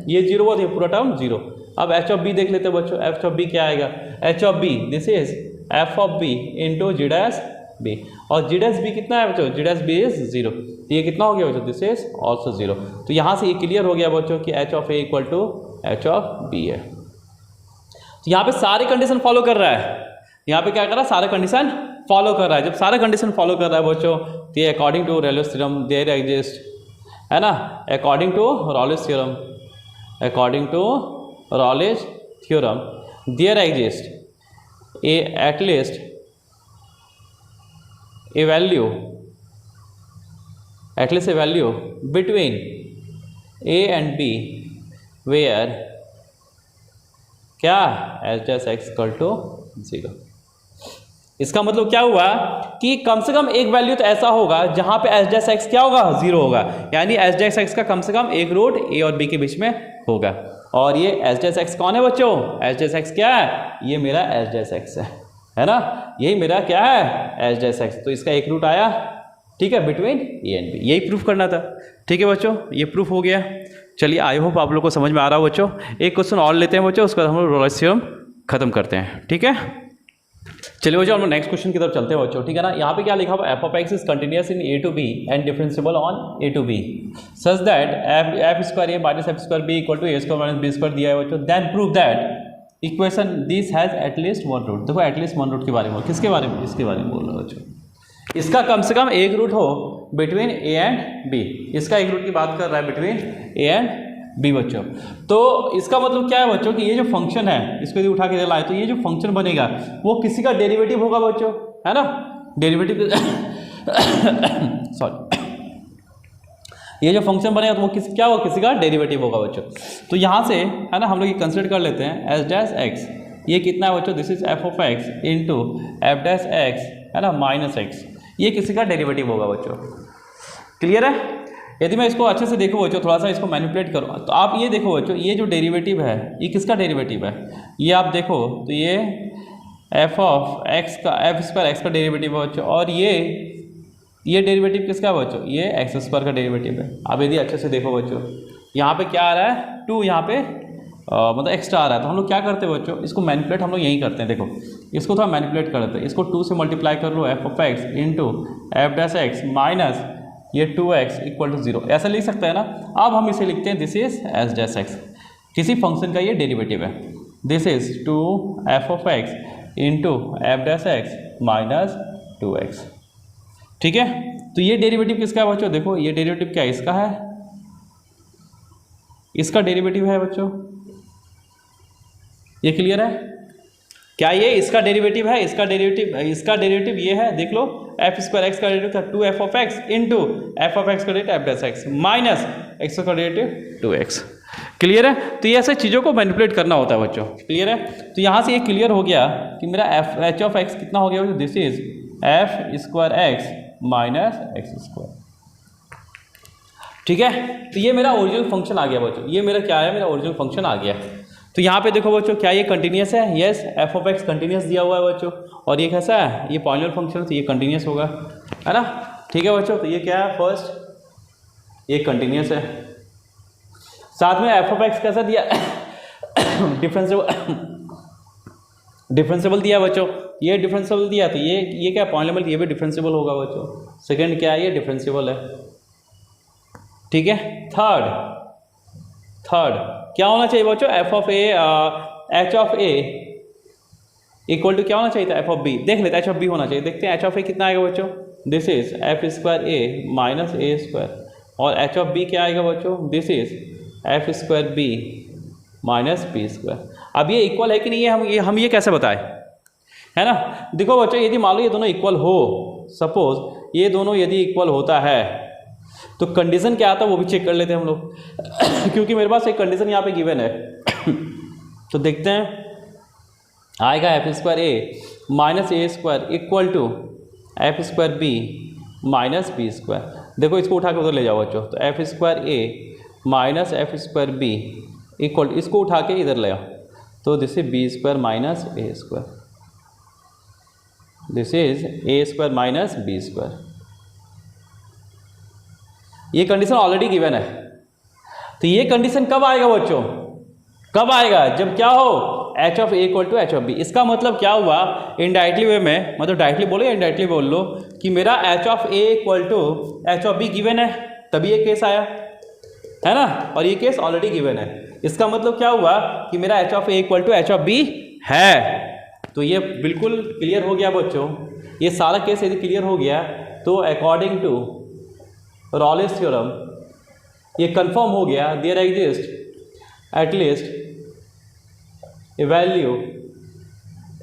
ये जीरो हुआ तो ये पूरा टर्म जीरो। अब एच ऑफ बी देख लेते हैं बच्चों, एच ऑफ बी क्या आएगा, h of b this is F of b into g dash b, और जी डैश बी कितना है बच्चों, g dash b is zero. तो ये कितना हो गया बच्चों, दिस इज ऑल्सो जीरो। तो यहाँ से ये क्लियर हो गया बच्चों कि h of A equal to h of B है। तो यहाँ पे सारी कंडीशन फॉलो कर रहा है, यहाँ पे क्या कर रहा है, सारे कंडीशन फॉलो कर रहा है। जब सारे कंडीशन फॉलो कर रहा है बच्चों तो ये according to Rolle's theorem there exist, है ना, according to Rolle's theorem, according to Rolle's theorem there exist a at least a value between a and b where क्या h dash x equal to zero. इसका मतलब क्या हुआ कि कम से कम एक वैल्यू तो ऐसा होगा जहां पे एच डैश एक्स क्या होगा, जीरो होगा, यानी एच डैश एक्स का कम से कम एक रूट ए और बी के बीच में होगा। और ये एच डैश एक्स कौन है बच्चों, एच डैश एक्स क्या है, ये मेरा एच डैश एक्स है ना, यही मेरा क्या है एच डैश एक्स। तो इसका एक रूट आया, ठीक है, बिटवीन ए एंड बी, यही प्रूफ करना था, ठीक है बच्चों, ये प्रूफ हो गया। चलिए आई होप आप लोग को समझ में आ रहा हो बच्चों। एक क्वेश्चन और लेते हैं बच्चों, उसके बाद हम लोग रॉलेस थ्योरम खत्म करते हैं, ठीक है। चलिए बच्चों हम लोग नेक्स्ट क्वेश्चन की तरफ चलते हैं बच्चों, ठीक है ना। यहाँ पे क्या लिखा हुआ, f of x is continuous in a to B and differentiable on a to b such that f square a minus f square b equal to a square minus b square दिया है बच्चों। Then prove that equation this has at least one root. देखो at least one root के बारे में, किसके बारे में, इसके बारे में बोल रहा हूँ बच्चों, इसका कम से कम एक रूट हो बिटवीन ए एंड बी। इसका एक रूट की बात कर रहा है बिटवीन ए एंड बी बच्चों। तो इसका मतलब क्या है बच्चों कि ये जो फंक्शन है इसको यदि उठा के लाए तो ये जो फंक्शन बनेगा वो किसी का डेरिवेटिव होगा बच्चों, है ना, डेरिवेटिव सॉरी, ये जो फंक्शन बनेगा तो वो क्या होगा, किसी का डेरिवेटिव होगा बच्चों। तो यहाँ से है ना हम लोग ये कंसिडर कर लेते हैं एच डैश एक्स, ये कितना है बच्चों, this is F of x into f dash X, है ना, माइनस एक्स, ये किसी का डेरिवेटिव होगा बच्चों, क्लियर है। यदि मैं इसको अच्छे से देखो बच्चों, थोड़ा सा इसको मैनिपुलेट करूँ तो आप ये देखो बच्चों, ये जो डेरिवेटिव है ये किसका डेरिवेटिव है, ये आप देखो तो ये एफ ऑफ एक्स का, एफ स्क्वायर एक्स का डेरिवेटिव है बच्चों, और ये डेरिवेटिव किसका है बच्चों, ये एक्स स्क्वायर का डेरिवेटिव है। अब यदि अच्छे से देखो बच्चों, यहाँ पे क्या आ रहा है, टू, यहाँ पे मतलब एक्स्ट्रा आ रहा है, तो हम लोग क्या करते हैं बच्चों, इसको मैनिपुलेट हम लोग यही करते हैं। देखो इसको थोड़ा मैनिपुलेट करते हैं, इसको 2 से मल्टीप्लाई कर लो, f of x into f dash x minus ये 2x इक्वल टू 0, ऐसा लिख सकते हैं ना। अब हम इसे लिखते हैं this is H dash x, किसी फंक्शन का ये डेरिवेटिव है। This is 2f(x) into f dash x minus 2x। ठीक है, तो ये डेरिवेटिव किसका है बच्चों? देखो ये डेरिवेटिव क्या है, इसका है, इसका डेरिवेटिव है बच्चों, ये क्लियर है? क्या ये इसका डेरिवेटिव है? इसका डेरिवेटिव ये है, देख लो, एफ स्क्वायर एक्स का डेरिवेटिव था 2f(x) इंटू f(x) का derivative F dash x minus x का डेरिवेटिव 2x। क्लियर है? तो ये ऐसे चीज़ों को मैनिपुलेट करना होता है बच्चों। क्लियर है? तो यहाँ से ये क्लियर हो गया कि मेरा एच ऑफ एक्स कितना हो गया बच्चों? This is f square x minus x square. ठीक है, तो ये मेरा ओरिजिनल फंक्शन आ गया बच्चों, ये मेरा क्या है, मेरा ओरिजिनल फंक्शन आ गया। तो यहाँ पे देखो बच्चों, क्या ये कंटिन्यूस है? Yes, F of x continuous दिया हुआ है बच्चों, और ये कैसा है, ये पॉलिनोमियल फंक्शन, तो ये कंटिन्यूस होगा, है ना? ठीक है बच्चों, तो ये क्या है, फर्स्ट ये कंटिन्यूस है, साथ में एफ ऑफ एक्स कैसा दिया डिफरेंशिएबल दिया बच्चों, ये डिफरेंशिएबल दिया, तो ये क्या पॉलिनोमियल, ये भी डिफरेंशिएबल होगा बच्चों। सेकंड क्या है, ये डिफरेंशिएबल है। ठीक है, थर्ड क्या होना चाहिए बच्चों? F of a h of A equal to क्या होना चाहिए था? F of b. देख लेते हैं, एच ऑफ बी होना चाहिए, देखते हैं एच ऑफ ए कितना आएगा बच्चों। This is f square a minus a square, और एच ऑफ बी क्या आएगा बच्चों? This is f square b minus b square. अब ये इक्वल है कि नहीं है, हम ये कैसे बताएं, है ना? देखो बच्चों, यदि मान लो ये दोनों इक्वल हो, सपोज ये दोनों यदि इक्वल होता है, तो कंडीशन क्या आता है वो भी चेक कर लेते हैं हम लोग क्योंकि मेरे पास एक कंडीशन यहाँ पे गिवन है तो देखते हैं, आएगा f square a minus a square equal to f square b minus b square. देखो इसको उठा के उधर ले जाओ बच्चों, तो f square a minus f square b equal, इसको उठा के इधर ले आओ, तो this is b square minus a square, this is a square minus b square. ये कंडीशन ऑलरेडी गिवन है, तो ये कंडीशन कब आएगा बच्चों? कब आएगा? जब क्या हो, h of A equal to h of b. इसका मतलब क्या हुआ, इनडायरेक्टली वे में, मतलब डायरेक्टली बोलो या इनडायरेक्टली बोल लो, कि मेरा h of A equal to h of b given है, तभी ये केस आया, है ना? और ये केस ऑलरेडी गिवन है, इसका मतलब क्या हुआ कि मेरा h of A equal to h of B है। तो ये बिल्कुल क्लियर हो गया बच्चों, ये सारा केस यदि क्लियर हो गया, तो अकॉर्डिंग टू रॉलेस थ्योरम ये कंफर्म हो गया, there exist at least a value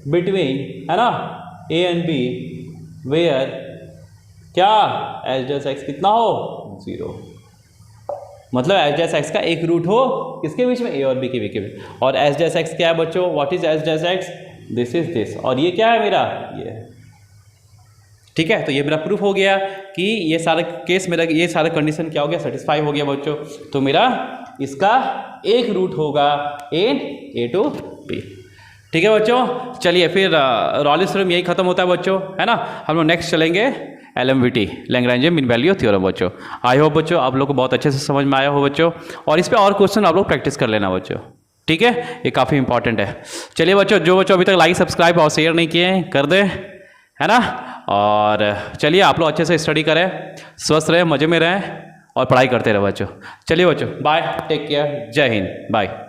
between, है ना, ए एंड बी वेयर क्या एच डैश एक्स कितना हो, 0। मतलब एच डैश एक्स का एक रूट हो किसके बीच में, ए और बी के बीच में। और एच डैश एक्स क्या है बच्चों? What is H dash x? This is this, और ये क्या है मेरा, ये है। ठीक है, तो ये मेरा प्रूफ हो गया कि ये सारा केस मेरा, ये सारा कंडीशन क्या हो गया, सेटिस्फाई हो गया बच्चों। तो मेरा इसका एक रूट होगा इन ए टू बी। ठीक है बच्चों, चलिए फिर रॉलेस थ्योरम यही खत्म होता है बच्चों, है ना? हम लोग नेक्स्ट चलेंगे एलएमवीटी, लैग्रेंज मीन वैल्यू थ्योरम बच्चों। आई होप बच्चों आप लोग को बहुत अच्छे से समझ में आया हो बच्चों, और इस पे और क्वेश्चन आप लोग प्रैक्टिस कर लेना बच्चों। ठीक है, ये काफ़ी इंपॉर्टेंट है। चलिए बच्चों, जो बच्चों अभी तक लाइक सब्सक्राइब और शेयर नहीं किए कर दे, है ना? और चलिए आप लोग अच्छे से स्टडी करें, स्वस्थ रहें, मज़े में रहें और पढ़ाई करते रहे बच्चों। चलिए बच्चों, बाय, टेक केयर, जय हिंद, बाय।